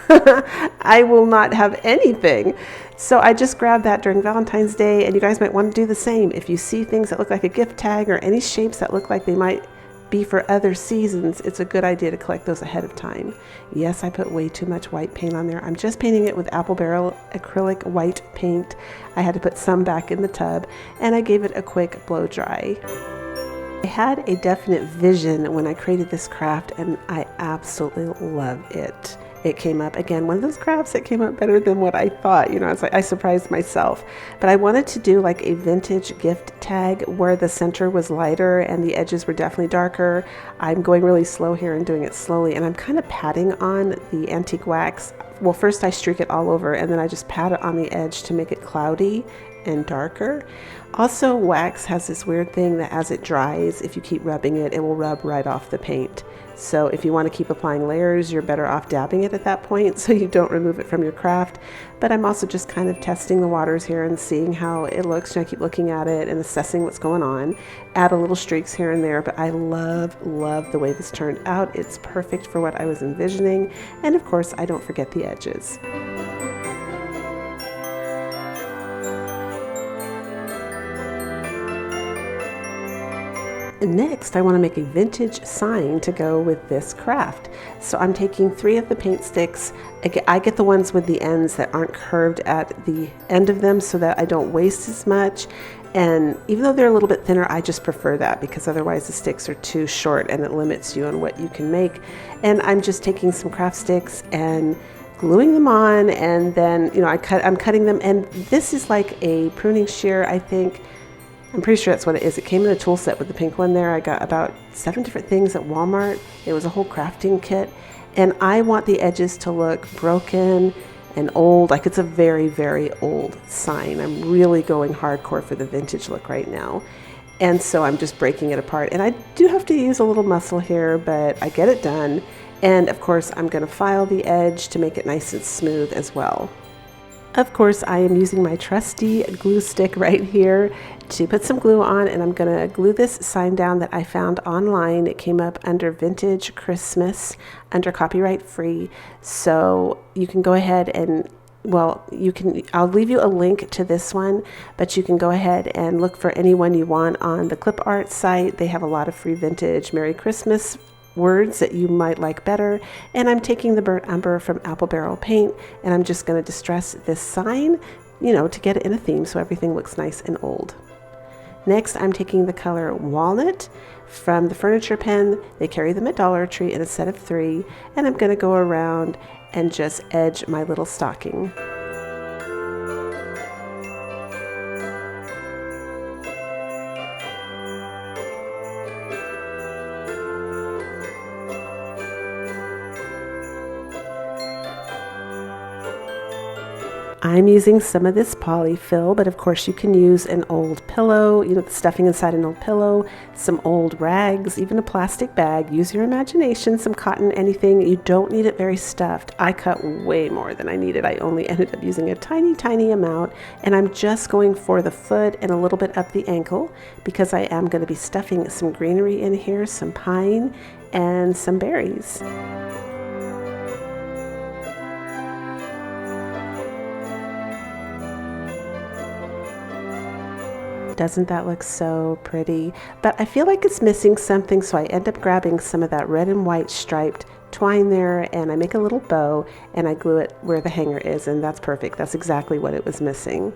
I will not have anything. So I just grabbed that during Valentine's Day, and you guys might want to do the same. If you see things that look like a gift tag or any shapes that look like they might be for other seasons, it's a good idea to collect those ahead of time. Yes, I put way too much white paint on there. I'm just painting it with Apple Barrel acrylic white paint. I had to put some back in the tub, and I gave it a quick blow dry. I had a definite vision when I created this craft, and I absolutely love it. It came up, again, one of those crafts that came up better than what I thought. You know, it's like I surprised myself. But I wanted to do like a vintage gift tag where the center was lighter and the edges were definitely darker. I'm going really slow here and doing it slowly, and I'm kind of patting on the antique wax. Well, first I streak it all over, and then I just pat it on the edge to make it cloudy and darker. Also, wax has this weird thing that as it dries, if you keep rubbing it, it will rub right off the paint. So if you want to keep applying layers, you're better off dabbing it at that point so you don't remove it from your craft. But I'm also just kind of testing the waters here and seeing how it looks, and I keep looking at it and assessing what's going on. Add a little streaks here and there, but I love the way this turned out. It's perfect for what I was envisioning, and of course I don't forget the edges. Next, I want to make a vintage sign to go with this craft. So I'm taking 3 of the paint sticks. I get the ones with the ends that aren't curved at the end of them so that I don't waste as much. And even though they're a little bit thinner, I just prefer that because otherwise the sticks are too short and it limits you on what you can make. And I'm just taking some craft sticks and gluing them on, and then, you know, I'm cutting them. And this is like a pruning shear, I think. I'm pretty sure that's what it is. It came in a tool set with the pink one there. I got about 7 different things at Walmart. It was a whole crafting kit. And I want the edges to look broken and old. Like it's a very, very old sign. I'm really going hardcore for the vintage look right now. And so I'm just breaking it apart. And I do have to use a little muscle here, but I get it done. And of course, I'm going to file the edge to make it nice and smooth as well. Of course, I am using my trusty glue stick right here to put some glue on, and I'm going to glue this sign down that I found online. It came up under Vintage Christmas, under copyright free. So you can go ahead and, well, I'll leave you a link to this one, but you can go ahead and look for any one you want on the Clip Art site. They have a lot of free vintage Merry Christmas words that you might like better. And I'm taking the burnt umber from Apple Barrel paint, and I'm just going to distress this sign, you know, to get it in a theme so everything looks nice and old. Next, I'm taking the color Walnut from the Furniture Pen. They carry them at Dollar Tree in a set of 3, and I'm going to go around and just edge my little stocking. I'm using some of this polyfill, but of course you can use an old pillow, you know, the stuffing inside an old pillow, some old rags, even a plastic bag. Use your imagination, some cotton, anything. You don't need it very stuffed. I cut way more than I needed. I only ended up using a tiny, tiny amount, and I'm just going for the foot and a little bit up the ankle because I am going to be stuffing some greenery in here, some pine and some berries. Doesn't that look so pretty? But I feel like it's missing something, so I end up grabbing some of that red and white striped twine there, and I make a little bow and I glue it where the hanger is, and that's perfect. That's exactly what it was missing.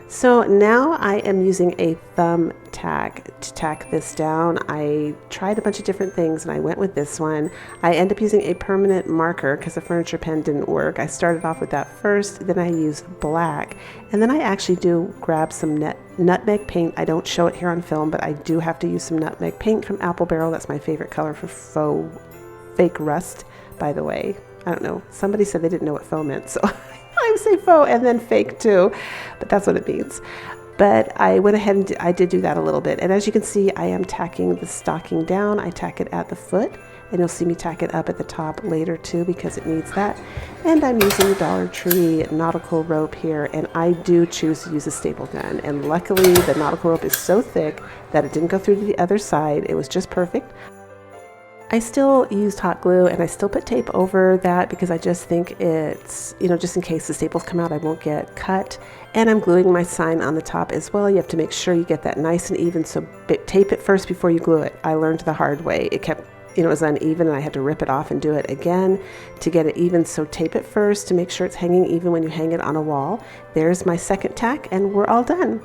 So now I am using a thumb tack to tack this down. I tried a bunch of different things and I went with this one. I end up using a permanent marker because the Furniture Pen didn't work. I started off with that first, then I used black, and then I actually do grab some nutmeg paint. I don't show it here on film, but I do have to use some nutmeg paint from Apple Barrel. That's my favorite color for faux fake rust, by the way. I don't know. Somebody said they didn't know what faux meant, so I say faux and then fake too, but that's what it means. But I went ahead and I did do that a little bit. And as you can see, I am tacking the stocking down. I tack it at the foot, and you'll see me tack it up at the top later too because it needs that. And I'm using the Dollar Tree nautical rope here, and I do choose to use a staple gun. And luckily the nautical rope is so thick that it didn't go through to the other side. It was just perfect. I still used hot glue, and I still put tape over that because I just think it's, just in case the staples come out, I won't get cut. And I'm gluing my sign on the top as well. You have to make sure you get that nice and even, so tape it first before you glue it. I learned the hard way. It kept, it was uneven, and I had to rip it off and do it again to get it even. So tape it first to make sure it's hanging even when you hang it on a wall. There's my second tack, and we're all done.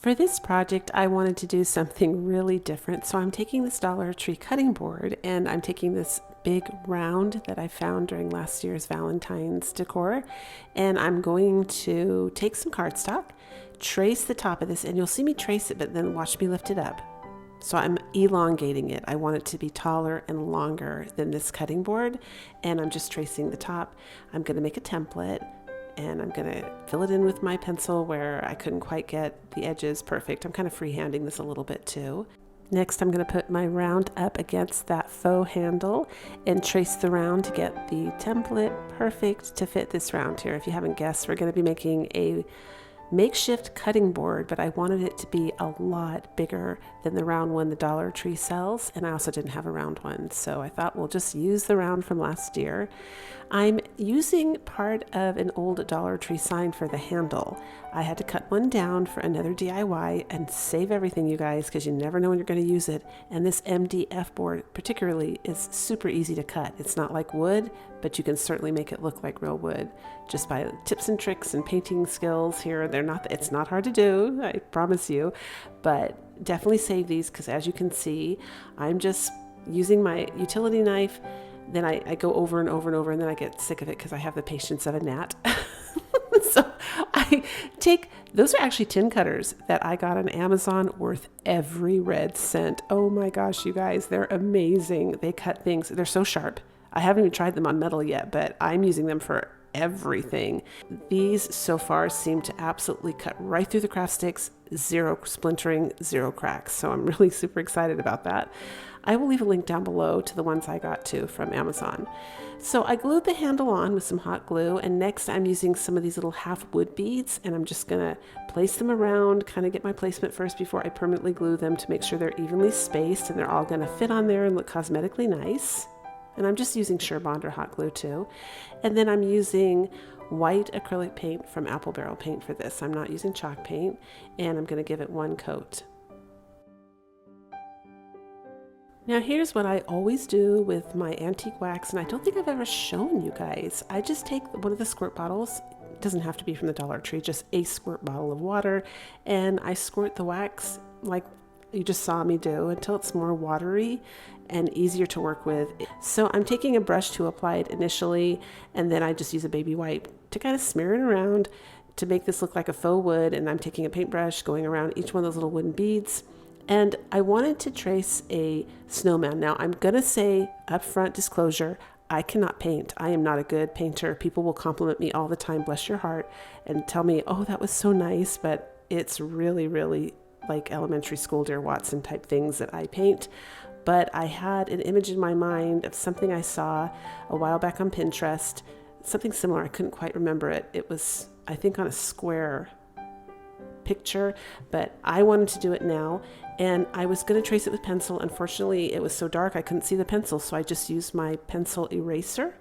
For this project, I wanted to do something really different. So I'm taking this Dollar Tree cutting board, and I'm taking this big round that I found during last year's Valentine's decor, and I'm going to take some cardstock, trace the top of this, and you'll see me trace it, but then watch me lift it up. So I'm elongating it. I want it to be taller and longer than this cutting board, and I'm just tracing the top. I'm going to make a template, and I'm going to fill it in with my pencil where I couldn't quite get the edges perfect. I'm kind of freehanding this a little bit too. Next, I'm going to put my round up against that faux handle and trace the round to get the template perfect to fit this round here. If you haven't guessed, we're going to be making a makeshift cutting board, but I wanted it to be a lot bigger than the round one the Dollar Tree sells, and I also didn't have a round one, so I thought we'll just use the round from last year. I'm using part of an old Dollar Tree sign for the handle. I had to cut one down for another DIY and save everything, you guys, because you never know when you're going to use it. And this MDF board particularly is super easy to cut. It's not like wood, but you can certainly make it look like real wood just by tips and tricks and painting skills here. It's not hard to do, I promise you, but definitely save these because as you can see, I'm just using my utility knife. Then I go over and over and over, and then I get sick of it because I have the patience of a gnat. So I take, those are actually tin cutters that I got on Amazon, worth every red cent. Oh my gosh, you guys, they're amazing. They cut things, they're so sharp. I haven't even tried them on metal yet, but I'm using them for everything. These so far seem to absolutely cut right through the craft sticks, zero splintering, zero cracks. So I'm really super excited about that. I will leave a link down below to the ones I got too from Amazon. So I glued the handle on with some hot glue, and next I'm using some of these little half wood beads, and I'm just gonna place them around, kind of get my placement first before I permanently glue them to make sure they're evenly spaced and they're all gonna fit on there and look cosmetically nice. And I'm just using Surebond or hot glue too. And then I'm using white acrylic paint from Apple Barrel Paint for this. I'm not using chalk paint, and I'm gonna give it one coat. Now here's what I always do with my antique wax, and I don't think I've ever shown you guys. I just take one of the squirt bottles, it doesn't have to be from the Dollar Tree, just a squirt bottle of water, and I squirt the wax like you just saw me do until it's more watery and easier to work with. So I'm taking a brush to apply it initially, and then I just use a baby wipe to kind of smear it around to make this look like a faux wood, and I'm taking a paintbrush going around each one of those little wooden beads. And I wanted to trace a snowman. Now I'm gonna say upfront disclosure, I cannot paint. I am not a good painter. People will compliment me all the time, bless your heart, and tell me, oh, that was so nice, but it's really, really like elementary school Dear Watson type things that I paint. But I had an image in my mind of something I saw a while back on Pinterest, something similar, I couldn't quite remember it. It was, I think, on a square picture, but I wanted to do it now. And I was going to trace it with pencil. Unfortunately, it was so dark I couldn't see the pencil, so I just used my pencil eraser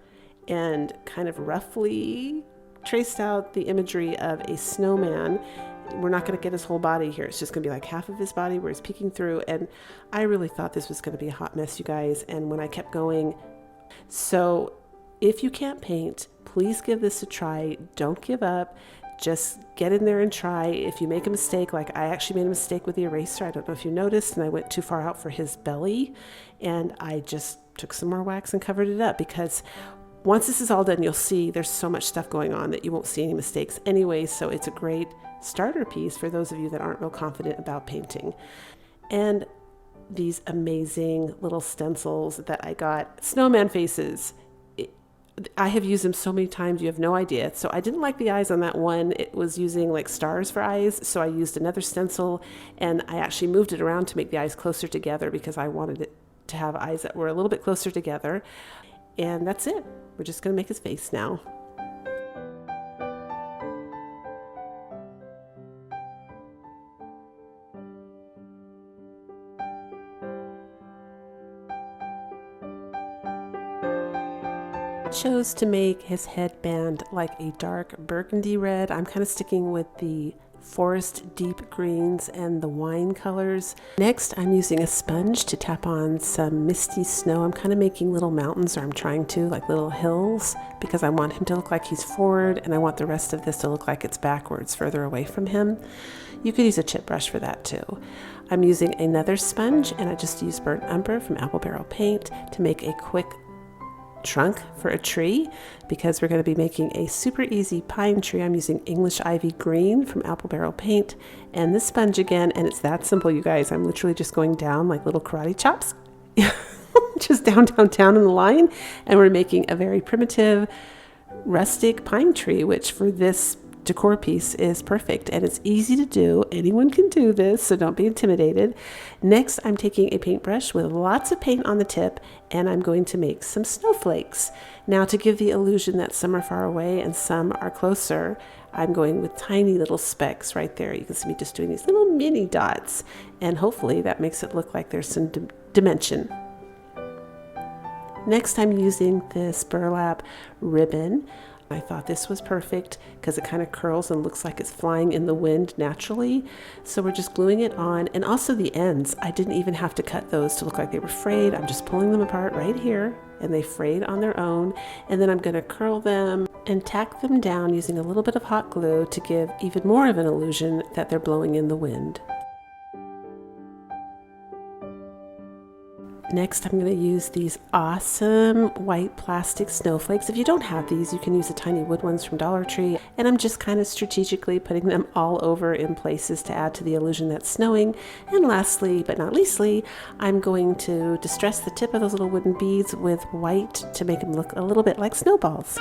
and kind of roughly traced out the imagery of a snowman. We're not going to get his whole body here. It's just going to be like half of his body where he's peeking through. And I really thought this was going to be a hot mess, you guys. And when I kept going, so if you can't paint, please give this a try. Don't give up. Just get in there and try. If you make a mistake, like I actually made a mistake with the eraser, I don't know if you noticed, and I went too far out for his belly, and I just took some more wax and covered it up, because once this is all done, you'll see there's so much stuff going on that you won't see any mistakes anyway. So it's a great starter piece for those of you that aren't real confident about painting. And these amazing little stencils that I got, snowman faces. I have used them so many times, you have no idea. So I didn't like the eyes on that one. It was using like stars for eyes. So I used another stencil, and I actually moved it around to make the eyes closer together because I wanted it to have eyes that were a little bit closer together. And that's it. We're just going to make his face now. Chose to make his headband like a dark burgundy red. I'm kind of sticking with the forest deep greens and the wine colors. Next, I'm using a sponge to tap on some misty snow. I'm kind of making little mountains, or I'm trying to, like little hills, because I want him to look like he's forward, and I want the rest of this to look like it's backwards, further away from him. You could use a chip brush for that too. I'm using another sponge, and I just used burnt umber from Apple Barrel Paint to make a quick trunk for a tree, because we're going to be making a super easy pine tree. I'm using English Ivy Green from Apple Barrel Paint and this sponge again, and it's that simple, you guys. I'm literally just going down like little karate chops just down in the line, and we're making a very primitive rustic pine tree, which for this decor piece is perfect, and it's easy to do. Anyone can do this, so don't be intimidated. Next, I'm taking a paintbrush with lots of paint on the tip, and I'm going to make some snowflakes. Now, to give the illusion that some are far away and some are closer, I'm going with tiny little specks right there. You can see me just doing these little mini dots, and hopefully that makes it look like there's some dimension. Next, I'm using this burlap ribbon. I thought this was perfect because it kind of curls and looks like it's flying in the wind naturally. So we're just gluing it on, and also the ends. I didn't even have to cut those to look like they were frayed. I'm just pulling them apart right here, and they frayed on their own. And then I'm going to curl them and tack them down using a little bit of hot glue to give even more of an illusion that they're blowing in the wind. Next, I'm going to use these awesome white plastic snowflakes. If you don't have these, you can use the tiny wood ones from Dollar Tree. And I'm just kind of strategically putting them all over in places to add to the illusion that's snowing. And lastly, but not leastly, I'm going to distress the tip of those little wooden beads with white to make them look a little bit like snowballs.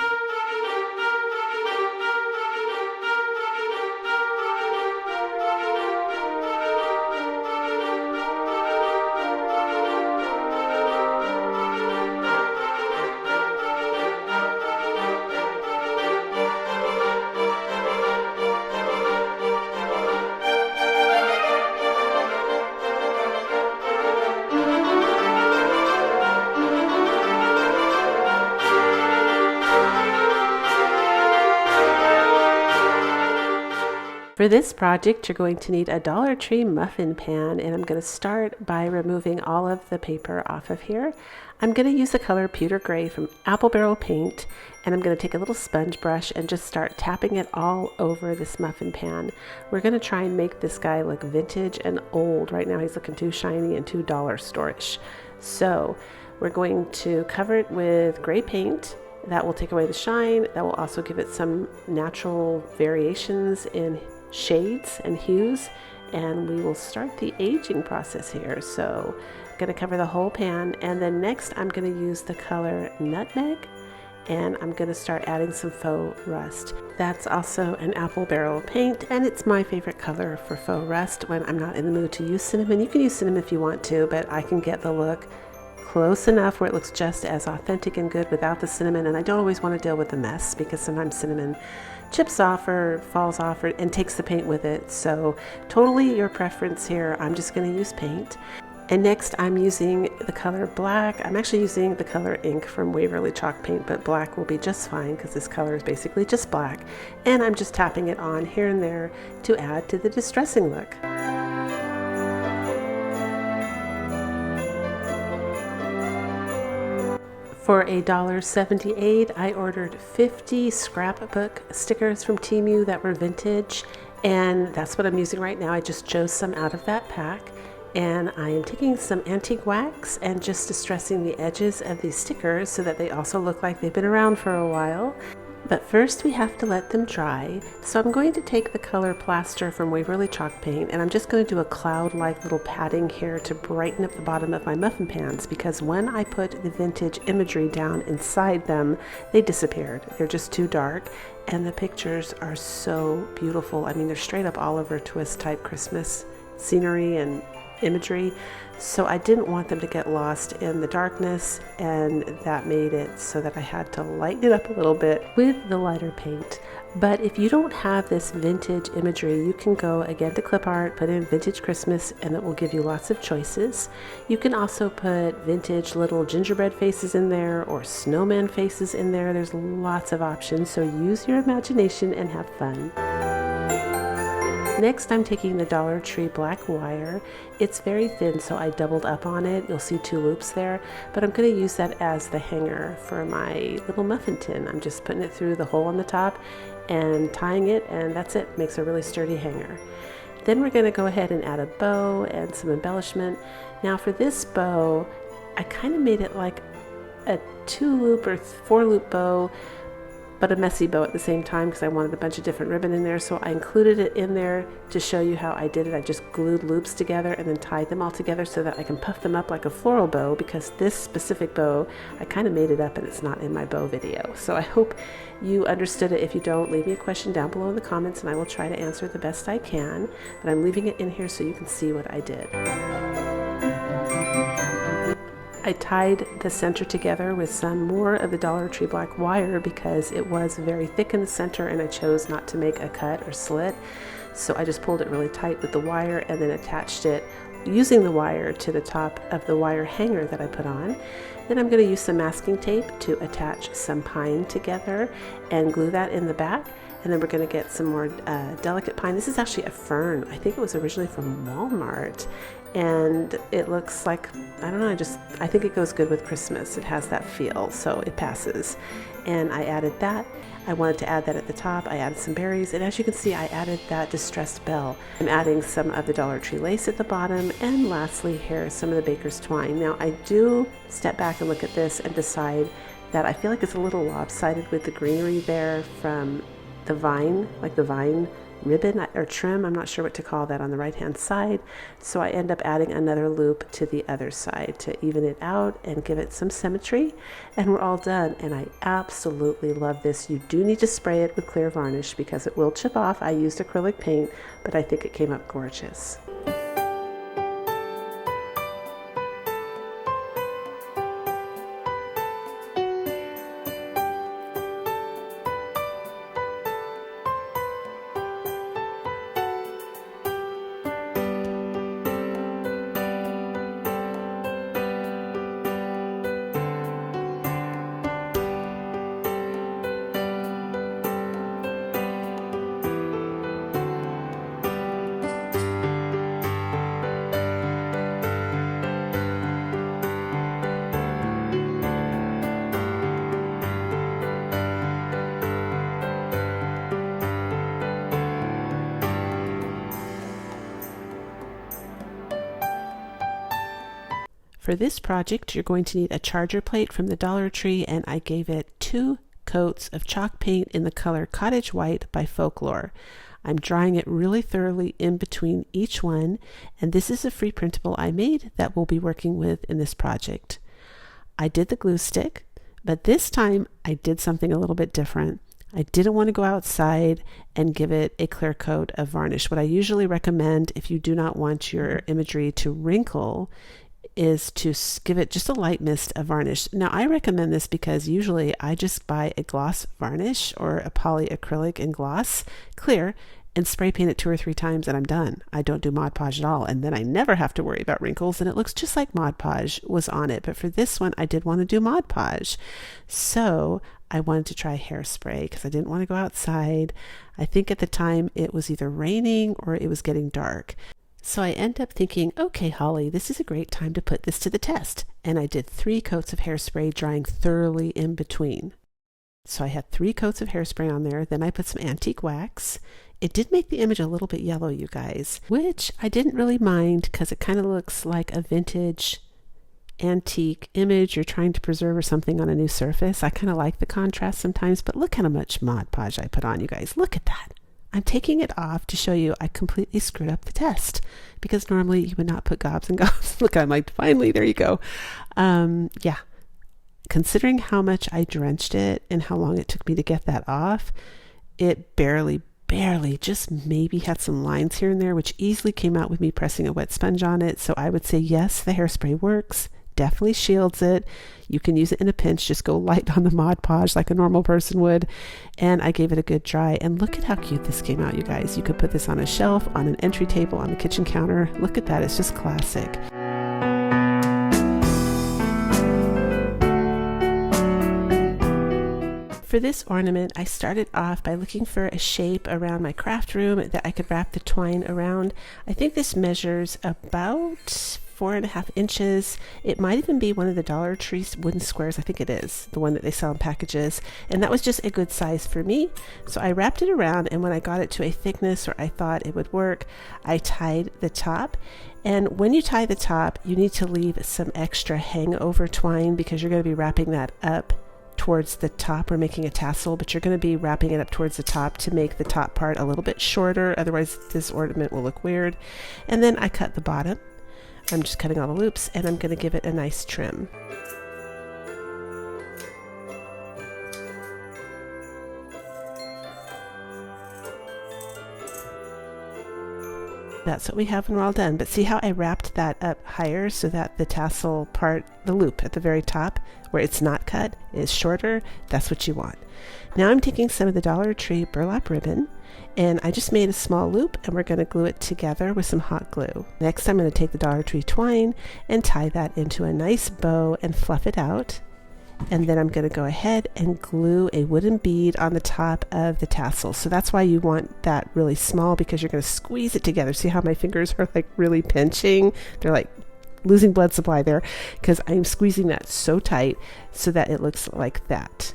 For this project, you're going to need a Dollar Tree muffin pan, and I'm going to start by removing all of the paper off of here. I'm going to use the color Pewter Gray from Apple Barrel Paint, and I'm going to take a little sponge brush and just start tapping it all over this muffin pan. We're going to try and make this guy look vintage and old. Right now he's looking too shiny and too dollar store-ish. So we're going to cover it with gray paint. That will take away the shine. That will also give it some natural variations in shades and hues, and we will start the aging process here. So I'm going to cover the whole pan, and then next I'm going to use the color Nutmeg, and I'm going to start adding some faux rust. That's also an Apple Barrel Paint, and it's my favorite color for faux rust when I'm not in the mood to use cinnamon. You can use cinnamon if you want to, but I can get the look close enough where it looks just as authentic and good without the cinnamon, and I don't always want to deal with the mess because sometimes cinnamon chips off or falls off and takes the paint with it. So totally your preference here. I'm just going to use paint. And next I'm using the color black. I'm actually using the color ink from Waverly Chalk Paint, but black will be just fine because this color is basically just black. And I'm just tapping it on here and there to add to the distressing look. For $1.78, I ordered 50 scrapbook stickers from Temu that were vintage, and that's what I'm using right now. I just chose some out of that pack, and I am taking some antique wax and just distressing the edges of these stickers so that they also look like they've been around for a while. But first we have to let them dry. So I'm going to take the color plaster from Waverly Chalk Paint, and I'm just going to do a cloud-like little padding here to brighten up the bottom of my muffin pans, because when I put the vintage imagery down inside them, they disappeared. They're just too dark, and the pictures are so beautiful. I mean, they're straight up Oliver Twist type Christmas scenery and imagery. So I didn't want them to get lost in the darkness, and that made it so that I had to lighten it up a little bit with the lighter paint. But if you don't have this vintage imagery, you can go again to clip art, put in vintage Christmas, and it will give you lots of choices. You can also put vintage little gingerbread faces in there or snowman faces in there. There's lots of options, so use your imagination and have fun. Next, I'm taking the Dollar Tree black wire. It's very thin, so I doubled up on it. You'll see 2 loops there, but I'm going to use that as the hanger for my little muffin tin. I'm just putting it through the hole on the top and tying it, and that's it. Makes a really sturdy hanger. Then we're going to go ahead and add a bow and some embellishment. Now for this bow, I kind of made it like a 2-loop or 4-loop bow, but a messy bow at the same time because I wanted a bunch of different ribbon in there, so I included it in there to show you how I did it. I just glued loops together and then tied them all together so that I can puff them up like a floral bow, because this specific bow, I kind of made it up and it's not in my bow video. So I hope you understood it. If you don't, leave me a question down below in the comments and I will try to answer the best I can, but I'm leaving it in here so you can see what I did. I tied the center together with some more of the Dollar Tree black wire because it was very thick in the center and I chose not to make a cut or slit. So I just pulled it really tight with the wire and then attached it using the wire to the top of the wire hanger that I put on. Then I'm going to use some masking tape to attach some pine together and glue that in the back. And then we're going to get some more delicate pine. This is actually a fern. I think it was originally from Walmart. And it looks like, I don't know, I think it goes good with Christmas. It has that feel, so it passes. And I added that. I wanted to add that at the top. I added some berries, and as you can see, I added that distressed bell. I'm adding some of the Dollar Tree lace at the bottom, and lastly here, some of the baker's twine. Now I do step back and look at this and decide that I feel like it's a little lopsided with the greenery there from the vine, like the vine ribbon or trim, I'm not sure what to call that, on the right hand side. So I end up adding another loop to the other side to even it out and give it some symmetry, and we're all done. And I absolutely love this. You do need to spray it with clear varnish because it will chip off. I used acrylic paint, but I think it came up gorgeous. For this project, you're going to need a charger plate from the Dollar Tree, and I gave it 2 coats of chalk paint in the color Cottage White by Folklore. I'm drying it really thoroughly in between each one, and this is a free printable I made that we'll be working with in this project. I did the glue stick, but this time I did something a little bit different. I didn't want to go outside and give it a clear coat of varnish. What I usually recommend if you do not want your imagery to wrinkle is to give it just a light mist of varnish. Now I recommend this because usually I just buy a gloss varnish or a polyacrylic in gloss clear and spray paint it 2 or 3 times and I'm done. I don't do Mod Podge at all, and then I never have to worry about wrinkles, and it looks just like Mod Podge was on it. But for this one I did want to do Mod Podge, so I wanted to try hairspray because I didn't want to go outside. I think at the time it was either raining or it was getting dark. So I end up thinking, okay, Holly, this is a great time to put this to the test. And I did 3 coats of hairspray, drying thoroughly in between. So I had 3 coats of hairspray on there. Then I put some antique wax. It did make the image a little bit yellow, you guys, which I didn't really mind because it kind of looks like a vintage antique image you're trying to preserve or something on a new surface. I kind of like the contrast sometimes, but look how much Mod Podge I put on, you guys. Look at that. I'm taking it off to show you I completely screwed up the test because normally you would not put gobs and gobs. Look, I'm like, finally, there you go. Yeah. Considering how much I drenched it and how long it took me to get that off, it barely just maybe had some lines here and there, which easily came out with me pressing a wet sponge on it. So I would say, yes, the hairspray works. Definitely shields it. You can use it in a pinch. Just go light on the Mod Podge like a normal person would. And I gave it a good dry. And look at how cute this came out, you guys. You could put this on a shelf, on an entry table, on the kitchen counter. Look at that. It's just classic. For this ornament, I started off by looking for a shape around my craft room that I could wrap the twine around. I think this measures about 4.5 inches. It might even be one of the Dollar Tree wooden squares. I think it is the one that they sell in packages, and that was just a good size for me. So I wrapped it around, and when I got it to a thickness where I thought it would work, I tied the top. And when you tie the top, you need to leave some extra hangover twine because you're going to be wrapping that up towards the top. We're making a tassel, but you're going to be wrapping it up towards the top to make the top part a little bit shorter. Otherwise this ornament will look weird. And then I cut the bottom. I'm just cutting all the loops, and I'm going to give it a nice trim. That's what we have when we're all done. But see how I wrapped that up higher so that the tassel part, the loop at the very top where it's not cut, is shorter? That's what you want. Now I'm taking some of the Dollar Tree burlap ribbon, and I just made a small loop, and we're going to glue it together with some hot glue. Next I'm going to take the Dollar Tree twine and tie that into a nice bow and fluff it out. And then I'm going to go ahead and glue a wooden bead on the top of the tassel. So that's why you want that really small, because you're going to squeeze it together. See how my fingers are like really pinching? They're like losing blood supply there because I'm squeezing that so tight so that it looks like that.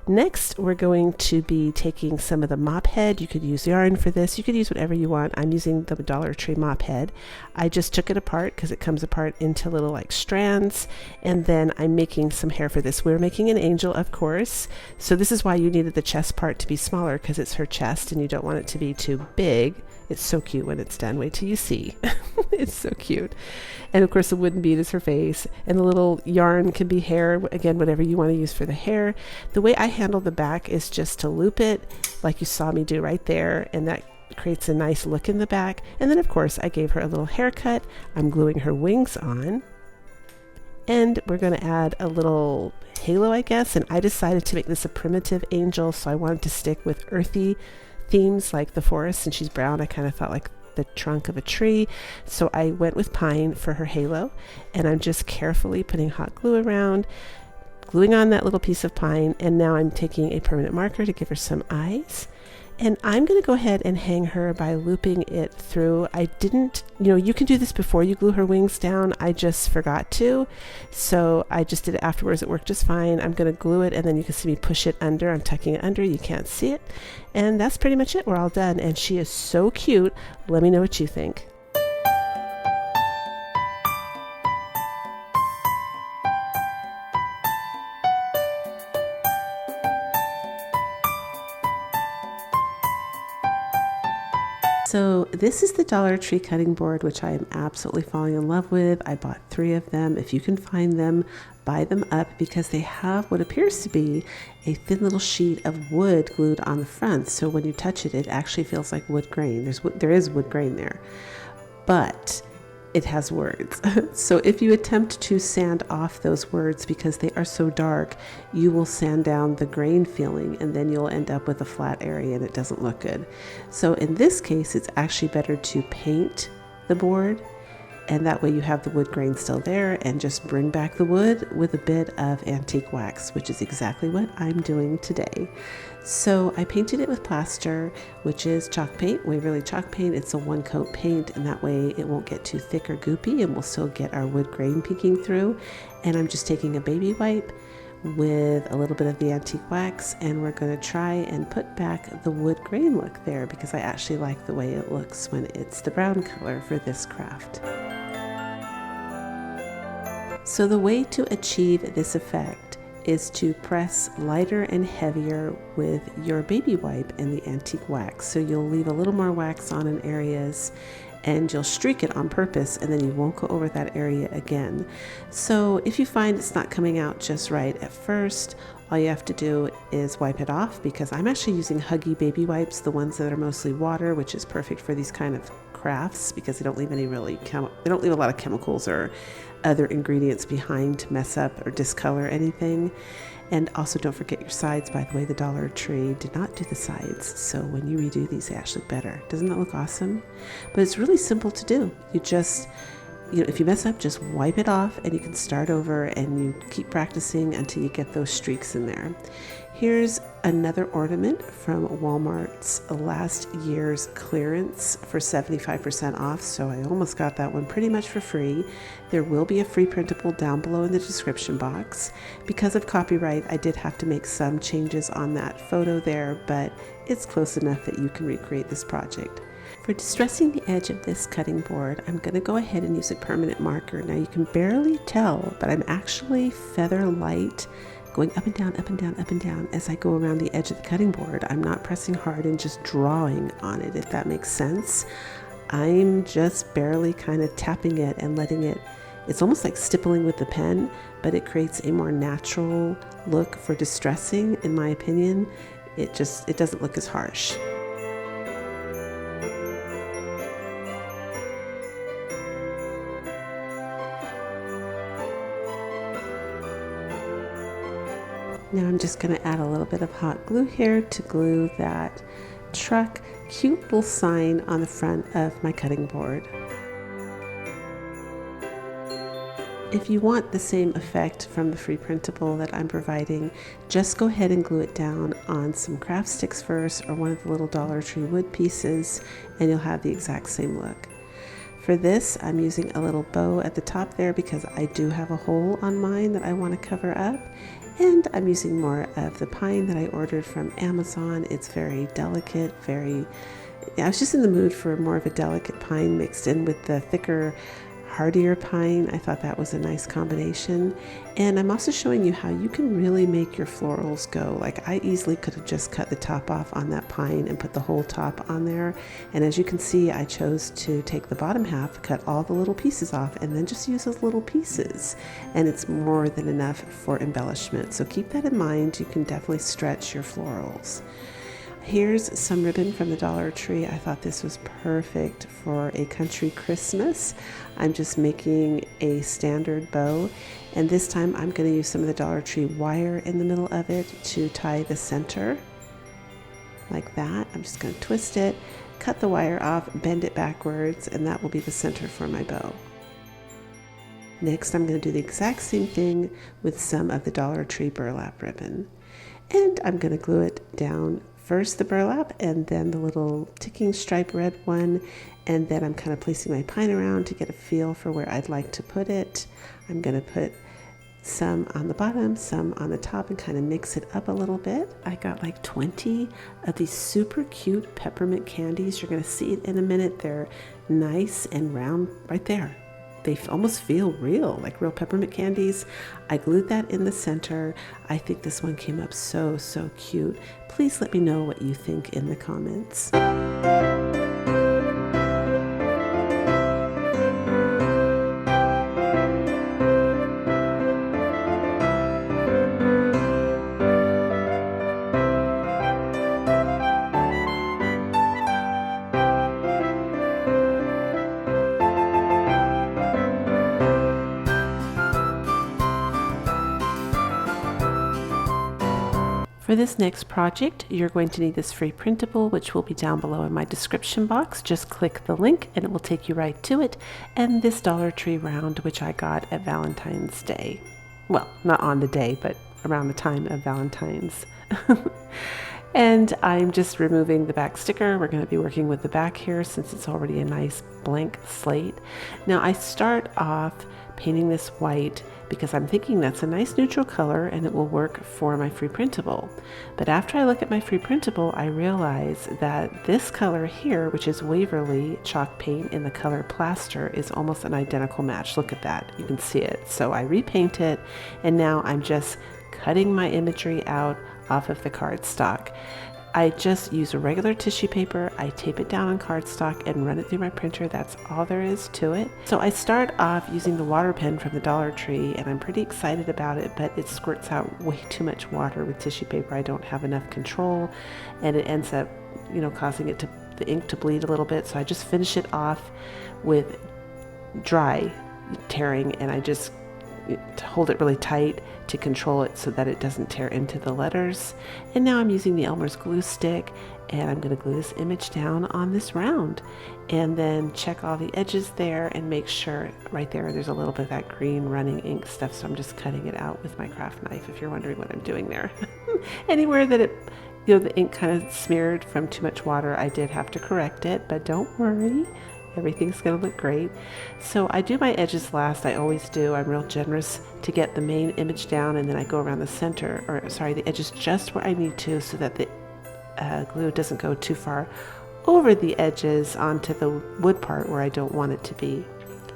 Next, we're going to be taking some of the mop head. You could use yarn for this. You could use whatever you want. I'm using the Dollar Tree mop head. I just took it apart because it comes apart into little like strands. And then I'm making some hair for this. We're making an angel, of course. So this is why you needed the chest part to be smaller, because it's her chest and you don't want it to be too big. It's so cute when it's done. Wait till you see. It's so cute. And of course the wooden bead is her face, and the little yarn can be hair. Again, whatever you want to use for the hair. The way I handle the back is just to loop it like you saw me do right there, and that creates a nice look in the back. And then of course I gave her a little haircut. I'm gluing her wings on, and we're going to add a little halo, I guess. And I decided to make this a primitive angel, so I wanted to stick with earthy themes like the forest, and she's brown. I kind of thought like the trunk of a tree, so I went with pine for her halo, and I'm just carefully putting hot glue around, gluing on that little piece of pine. And now I'm taking a permanent marker to give her some eyes, and I'm going to go ahead and hang her by looping it through. I didn't, you can do this before you glue her wings down. I just forgot to, so I just did it afterwards. It worked just fine. I'm going to glue it, and then you can see me push it under. I'm tucking it under. You can't see it. And that's pretty much it. We're all done, and she is so cute. Let me know what you think. So this is the Dollar Tree cutting board, which I am absolutely falling in love with. I bought 3 of them. If you can find them, buy them up, because they have what appears to be a thin little sheet of wood glued on the front. So when you touch it, it actually feels like wood grain. There is wood grain there. But it has words. So if you attempt to sand off those words because they are so dark, you will sand down the grain feeling and then you'll end up with a flat area and it doesn't look good. So in this case, it's actually better to paint the board, and that way you have the wood grain still there, and just bring back the wood with a bit of antique wax, which is exactly what I'm doing today. So I painted it with plaster, which is chalk paint, Waverly chalk paint. It's a one coat paint, and that way it won't get too thick or goopy and we'll still get our wood grain peeking through. And I'm just taking a baby wipe with a little bit of the antique wax, and we're going to try and put back the wood grain look there because I actually like the way it looks when it's the brown color for this craft. So the way to achieve this effect is to press lighter and heavier with your baby wipe and the antique wax. So you'll leave a little more wax on in areas and you'll streak it on purpose, and then you won't go over that area again. So if you find it's not coming out just right at first, all you have to do is wipe it off, because I'm actually using Huggy baby wipes, the ones that are mostly water, which is perfect for these kind of crafts because they don't leave any they don't leave a lot of chemicals or other ingredients behind to mess up or discolor anything. And also don't forget your sides. By the way, the Dollar Tree did not do the sides, so when you redo these, they actually look better. Doesn't that look awesome? But it's really simple to do. You just, if you mess up, just wipe it off and you can start over, and you keep practicing until you get those streaks in there. Here's another ornament from Walmart's last year's clearance for 75% off, so I almost got that one pretty much for free. There will be a free printable down below in the description box. Because of copyright, I did have to make some changes on that photo there, but it's close enough that you can recreate this project. For distressing the edge of this cutting board, I'm going to go ahead and use a permanent marker. Now you can barely tell, but I'm actually feather light, going up and down, up and down, up and down as I go around the edge of the cutting board. I'm not pressing hard and just drawing on it, if that makes sense. I'm just barely kind of tapping it and letting it, it's almost like stippling with the pen, but it creates a more natural look for distressing, in my opinion. It doesn't look as harsh. Now I'm just going to add a little bit of hot glue here to glue that truck cute little sign on the front of my cutting board. If you want the same effect from the free printable that I'm providing, just go ahead and glue it down on some craft sticks first, or one of the little Dollar Tree wood pieces, and you'll have the exact same look. For this, I'm using a little bow at the top there because I do have a hole on mine that I want to cover up. And I'm using more of the pine that I ordered from Amazon. It's very delicate, I was just in the mood for more of a delicate pine mixed in with the thicker, hardier pine. I thought that was a nice combination. And I'm also showing you how you can really make your florals go. Like, I easily could have just cut the top off on that pine and put the whole top on there. And as you can see, I chose to take the bottom half, cut all the little pieces off, and then just use those little pieces. And it's more than enough for embellishment. So keep that in mind. You can definitely stretch your florals. Here's some ribbon from the Dollar Tree. I thought this was perfect for a country Christmas. I'm just making a standard bow, and this time I'm going to use some of the Dollar Tree wire in the middle of it to tie the center like that. I'm just going to twist it, cut the wire off, bend it backwards, and that will be the center for my bow. Next, I'm going to do the exact same thing with some of the Dollar Tree burlap ribbon, and I'm going to glue it down. First the burlap, and then the little ticking stripe red one, and then I'm kind of placing my pine around to get a feel for where I'd like to put it. I'm going to put some on the bottom, some on the top, and kind of mix it up a little bit. I got like 20 of these super cute peppermint candies. You're going to see it in a minute. They're nice and round right there. They almost feel real, like real peppermint candies. I glued that in the center. I think this one came up so cute. Please let me know what you think in the comments. For this next project, you're going to need this free printable, which will be down below in my description box. Just click the link and it will take you right to it. And this Dollar Tree round, which I got at Valentine's Day. Well, not on the day, but around the time of Valentine's. And I'm just removing the back sticker. We're going to be working with the back here since it's already a nice blank slate. Now I start off painting this white because I'm thinking that's a nice neutral color and it will work for my free printable. But after I look at my free printable, I realize that this color here, which is Waverly chalk paint in the color plaster, is almost an identical match. Look at that, you can see it. So I repaint it, and now I'm just cutting my imagery out off of the cardstock. I just use a regular tissue paper, I tape it down on cardstock and run it through my printer. That's all there is to it. So I start off using the water pen from the Dollar Tree, and I'm pretty excited about it, but it squirts out way too much water with tissue paper. I don't have enough control, and it ends up, causing the ink to bleed a little bit. So I just finish it off with dry tearing, and I just hold it really tight to control it so that it doesn't tear into the letters. And now I'm using the Elmer's glue stick, and I'm going to glue this image down on this round, and then check all the edges there and make sure right there's a little bit of that green running ink stuff. So I'm just cutting it out with my craft knife, if you're wondering what I'm doing there. Anywhere that the ink kind of smeared from too much water, I did have to correct it, but don't worry. Everything's going to look great. So I do my edges last. I always do. I'm real generous to get the main image down, and then I go around the center, the edges just where I need to, so that the glue doesn't go too far over the edges onto the wood part where I don't want it to be.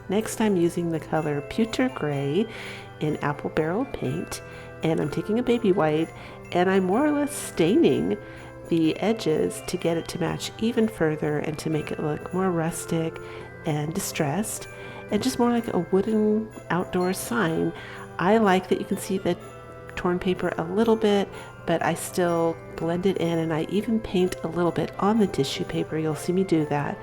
Next, I'm using the color Pewter Gray in Apple Barrel paint, and I'm taking a baby white, and I'm more or less staining the edges to get it to match even further and to make it look more rustic and distressed and just more like a wooden outdoor sign. I like that you can see the torn paper a little bit, but I still blend it in, and I even paint a little bit on the tissue paper. You'll see me do that.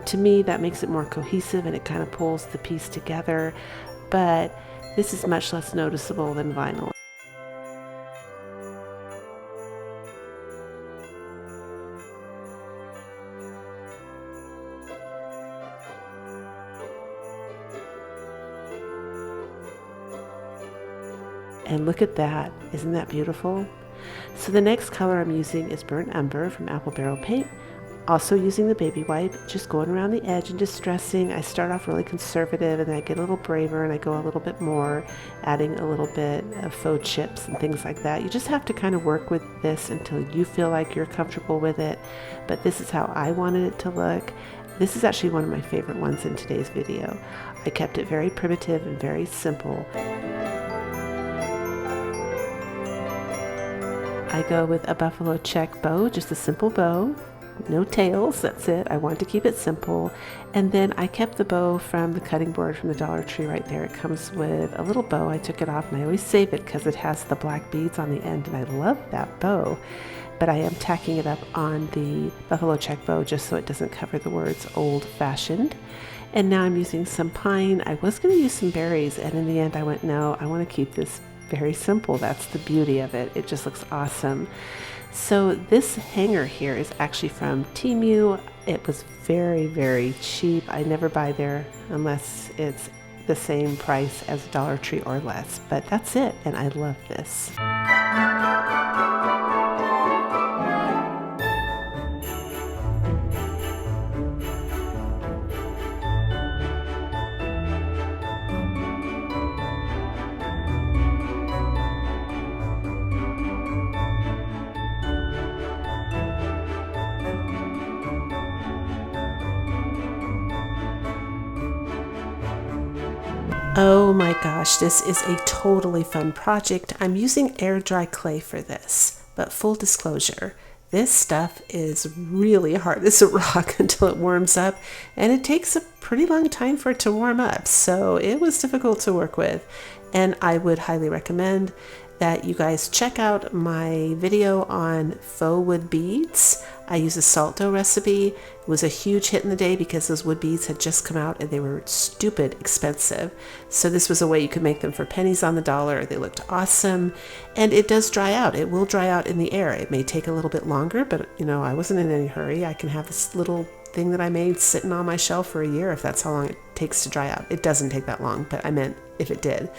To me, that makes it more cohesive and it kind of pulls the piece together, but this is much less noticeable than vinyl. And look at that, isn't that beautiful? So the next color I'm using is Burnt Umber from Apple Barrel paint. Also using the baby wipe, just going around the edge and distressing. I start off really conservative, and then I get a little braver and I go a little bit more, adding a little bit of faux chips and things like that. You just have to kind of work with this until you feel like you're comfortable with it. But this is how I wanted it to look. This is actually one of my favorite ones in today's video. I kept it very primitive and very simple. I go with a buffalo check bow, just a simple bow, no tails, that's it. I want to keep it simple. And then I kept the bow from the cutting board from the Dollar Tree right there. It comes with a little bow. I took it off, and I always save it because it has the black beads on the end, and I love that bow. But I am tacking it up on the buffalo check bow just so it doesn't cover the words old-fashioned. And now I'm using some pine. I was going to use some berries, and in the end I went, no, I want to keep this very simple. That's the beauty of it. It just looks awesome. So this hanger here is actually from Temu. It was very, very cheap. I never buy there unless it's the same price as Dollar Tree or less. But that's it, and I love this. Oh my gosh, this is a totally fun project. I'm using air dry clay for this, but full disclosure, this stuff is really hard as a rock until it warms up, and it takes a pretty long time for it to warm up, so it was difficult to work with, and I would highly recommend that you guys check out my video on faux wood beads. I use a salt dough recipe. It was a huge hit in the day because those wood beads had just come out and they were stupid expensive. So this was a way you could make them for pennies on the dollar. They looked awesome, and it does dry out. It will dry out in the air. It may take a little bit longer, but you know, I wasn't in any hurry. I can have this little thing that I made sitting on my shelf for a year if that's how long it takes to dry out. It doesn't take that long, but I meant if it did.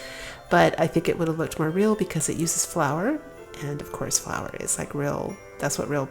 But I think it would have looked more real because it uses flour, and of course flour is like real, that's what real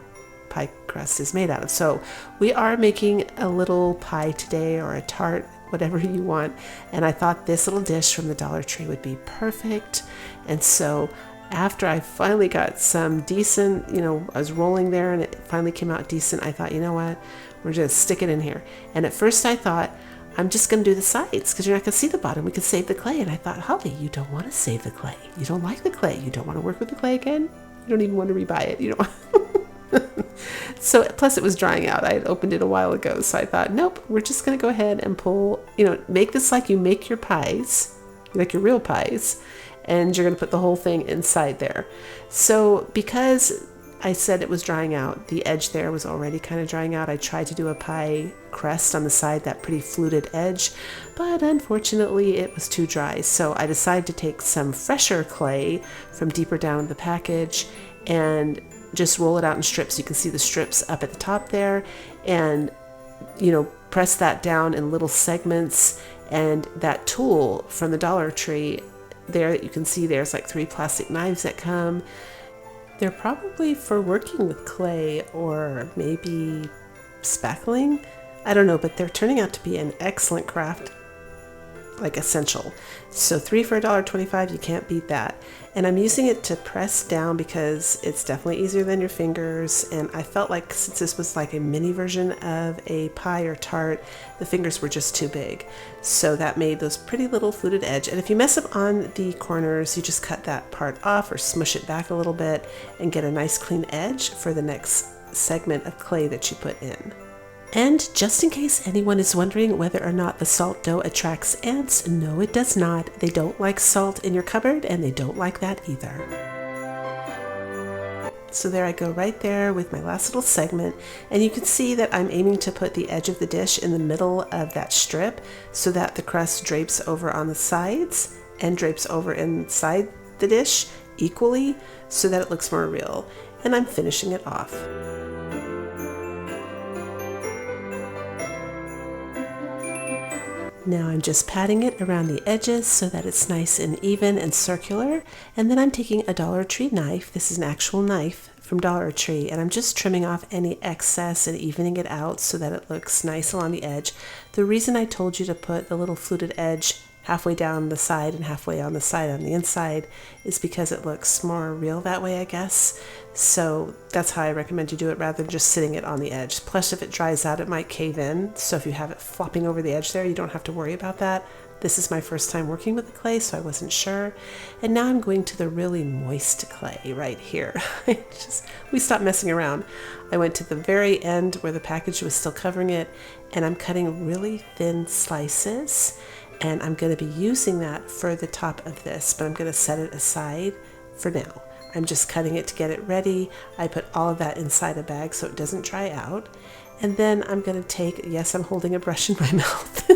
pie crust is made out of. So we are making a little pie today, or a tart, whatever you want, and I thought this little dish from the Dollar Tree would be perfect. And so after I finally got some decent, you know, I was rolling there and it finally came out decent, I thought, you know what, we're just stick it in here. And at first I thought, I'm just going to do the sides because you're not going to see the bottom. We could save the clay. And I thought, Holly, you don't want to save the clay. You don't like the clay. You don't want to work with the clay again. You don't even want to rebuy it. You don't. So plus it was drying out. I had opened it a while ago. So I thought, nope, we're just going to go ahead and pull, you know, make this like you make your pies, like your real pies. And you're going to put the whole thing inside there. So because I said it was drying out, the edge there was already kind of drying out, I tried to do a pie crust on the side, that pretty fluted edge, but unfortunately it was too dry. So I decided to take some fresher clay from deeper down in the package and just roll it out in strips. You can see the strips up at the top there, and you know, press that down in little segments. And that tool from the Dollar Tree there that you can see, there's like 3 plastic knives that come. They're probably for working with clay or maybe spackling. I don't know, but they're turning out to be an excellent craft, like essential. So 3 for $1.25, you can't beat that. And I'm using it to press down because it's definitely easier than your fingers. And I felt like since this was like a mini version of a pie or tart, the fingers were just too big. So that made those pretty little fluted edge. And if you mess up on the corners, you just cut that part off or smush it back a little bit and get a nice clean edge for the next segment of clay that you put in. And just in case anyone is wondering whether or not the salt dough attracts ants, no, it does not. They don't like salt in your cupboard, and they don't like that either. So there I go right there with my last little segment, and you can see that I'm aiming to put the edge of the dish in the middle of that strip so that the crust drapes over on the sides and drapes over inside the dish equally so that it looks more real. And I'm finishing it off. Now I'm just patting it around the edges so that it's nice and even and circular. And then I'm taking a Dollar Tree knife. This is an actual knife from Dollar Tree. And I'm just trimming off any excess and evening it out so that it looks nice along the edge. The reason I told you to put the little fluted edge halfway down the side and halfway on the side on the inside is because it looks more real that way, I guess. So that's how I recommend you do it rather than just sitting it on the edge. Plus, if it dries out, it might cave in. So if you have it flopping over the edge there, you don't have to worry about that. This is my first time working with the clay, so I wasn't sure. And now I'm going to the really moist clay right here. We stopped messing around. I went to the very end where the package was still covering it, and I'm cutting really thin slices. And I'm going to be using that for the top of this, but I'm going to set it aside for now. I'm just cutting it to get it ready. I put all of that inside a bag so it doesn't dry out. And then I'm going to take, yes, I'm holding a brush in my mouth.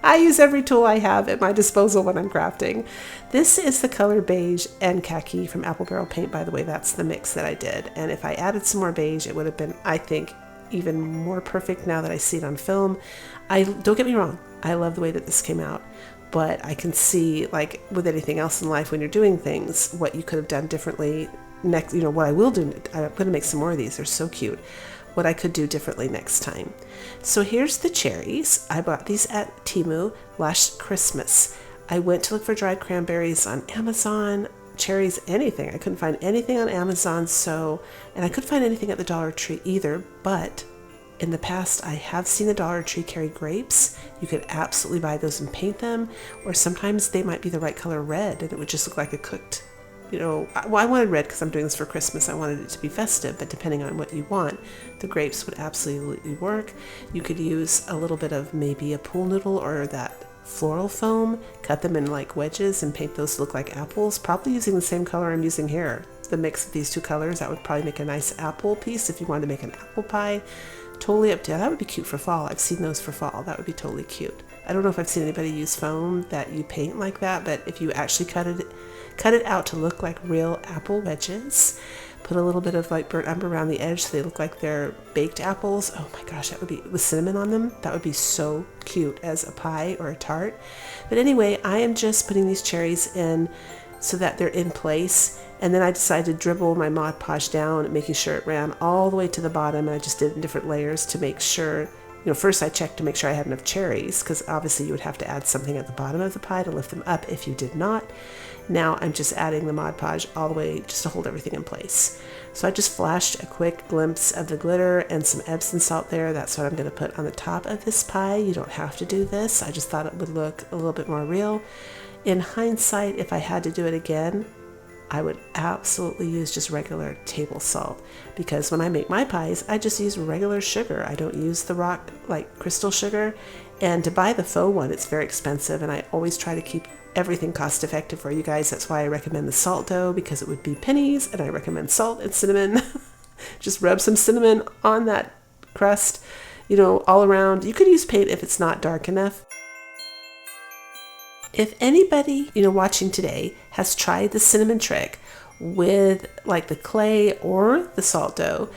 I use every tool I have at my disposal when I'm crafting. This is the color beige and khaki from Apple Barrel Paint, by the way. That's the mix that I did. And if I added some more beige, it would have been, I think, even more perfect now that I see it on film. Don't get me wrong, I love the way that this came out, but I can see, like with anything else in life when you're doing things, what you could have done differently next. You know what I will do, I'm going to make some more of these. They're so cute. What I could do differently next time. So here's the cherries. I bought these at Temu last Christmas. I went to look for dried cranberries on Amazon, cherries, anything. I couldn't find anything on Amazon, and I couldn't find anything at the Dollar Tree either, but in the past I have seen the Dollar Tree carry grapes. You could absolutely buy those and paint them, or sometimes they might be the right color red and it would just look like a cooked, well, I wanted red because I'm doing this for Christmas. I wanted it to be festive, but depending on what you want, the grapes would absolutely work. You could use a little bit of maybe a pool noodle or that floral foam, cut them in like wedges and paint those to look like apples, probably using the same color I'm using here. The mix of these two colors, that would probably make a nice apple piece if you wanted to make an apple pie. Totally up to you. That would be cute for fall. I've seen those for fall. That would be totally cute. I don't know if I've seen anybody use foam that you paint like that, but if you actually cut it out to look like real apple wedges, put a little bit of like burnt umber around the edge so they look like they're baked apples. Oh my gosh, that would be, with cinnamon on them, that would be so cute as a pie or a tart. But anyway, I am just putting these cherries in so that they're in place. And then I decided to dribble my Mod Podge down, making sure it ran all the way to the bottom. And I just did it in different layers to make sure, you know, first I checked to make sure I had enough cherries, because obviously you would have to add something at the bottom of the pie to lift them up if you did not. Now I'm just adding the Mod Podge all the way just to hold everything in place. So I just flashed a quick glimpse of the glitter and some Epsom salt there. That's what I'm going to put on the top of this pie. You don't have to do this. I just thought it would look a little bit more real. In hindsight, if I had to do it again, I would absolutely use just regular table salt, because when I make my pies, I just use regular sugar. I don't use the rock, like crystal sugar. And to buy the faux one, it's very expensive, and I always try to keep everything cost effective for you guys. That's why I recommend the salt dough, because it would be pennies, and I recommend salt and cinnamon. Just rub some cinnamon on that crust, you know, all around. You could use paint if it's not dark enough. If anybody, you know, watching today has tried the cinnamon trick with like the clay or the salt dough,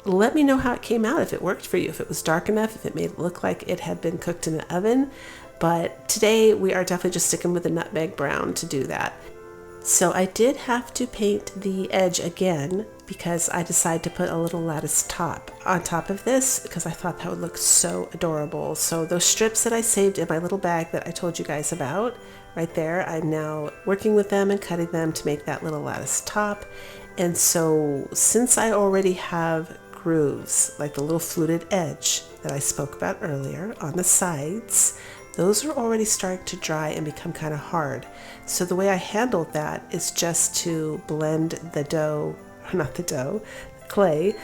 let me know how it came out, if it worked for you, if it was dark enough, if it made it look like it had been cooked in an oven. But today we are definitely just sticking with the nutmeg brown to do that. So I did have to paint the edge again, because I decided to put a little lattice top on top of this, because I thought that would look so adorable. So those strips that I saved in my little bag that I told you guys about right there, I'm now working with them and cutting them to make that little lattice top. And so since I already have grooves, like the little fluted edge that I spoke about earlier on the sides, those are already starting to dry and become kind of hard. So the way I handled that is just to blend the dough, or not the dough, the clay,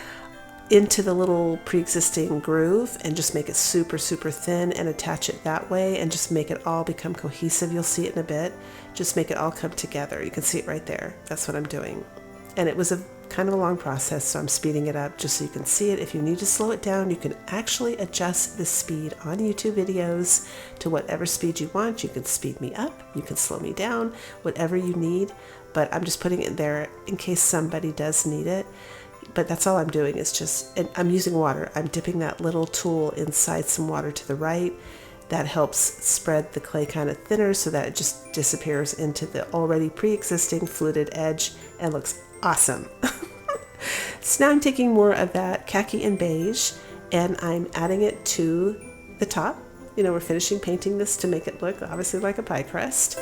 into the little pre-existing groove and just make it super, super thin and attach it that way and just make it all become cohesive. You'll see it in a bit. Just make it all come together. You can see it right there. That's what I'm doing. And it was a kind of a long process, so I'm speeding it up just so you can see it. If you need to slow it down, you can actually adjust the speed on YouTube videos to whatever speed you want. You can speed me up, you can slow me down, whatever you need. But I'm just putting it there in case somebody does need it. But that's all I'm doing, is just, and I'm using water. I'm dipping that little tool inside some water to the right. That helps spread the clay kind of thinner so that it just disappears into the already pre-existing fluted edge and looks awesome. So now I'm taking more of that khaki and beige and I'm adding it to the top. You know, we're finishing painting this to make it look obviously like a pie crust.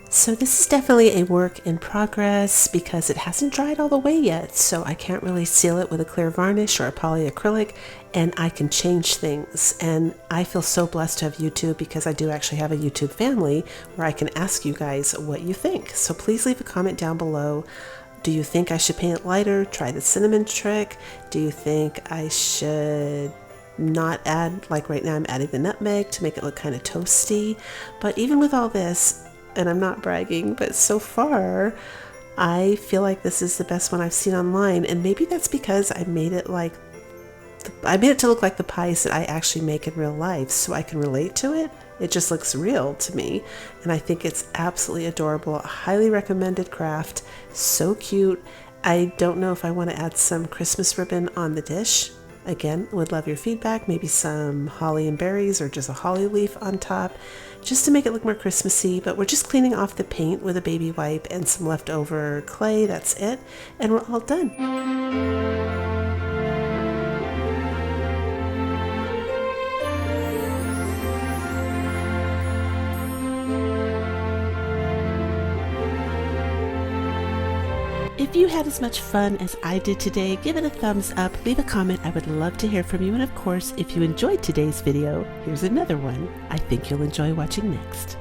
So this is definitely a work in progress because it hasn't dried all the way yet, so I can't really seal it with a clear varnish or a polyacrylic, and I can change things. And I feel so blessed to have YouTube, because I do actually have a YouTube family where I can ask you guys what you think. So please leave a comment down below. Do you think I should paint it lighter? Try the cinnamon trick? Do you think I should not add, like right now I'm adding the nutmeg to make it look kind of toasty? But even with all this, and I'm not bragging, but so far I feel like this is the best one I've seen online. And maybe that's because I made it to look like the pies that I actually make in real life, so I can relate to it. It just looks real to me, and I think it's absolutely adorable. A highly recommended craft. So cute. I don't know if I want to add some Christmas ribbon on the dish. Again, would love your feedback. Maybe some holly and berries or just a holly leaf on top, just to make it look more Christmassy. But we're just cleaning off the paint with a baby wipe and some leftover clay. That's it, and we're all done. If you had as much fun as I did today, give it a thumbs up, leave a comment. I would love to hear from you. And of course, if you enjoyed today's video, here's another one I think you'll enjoy watching next.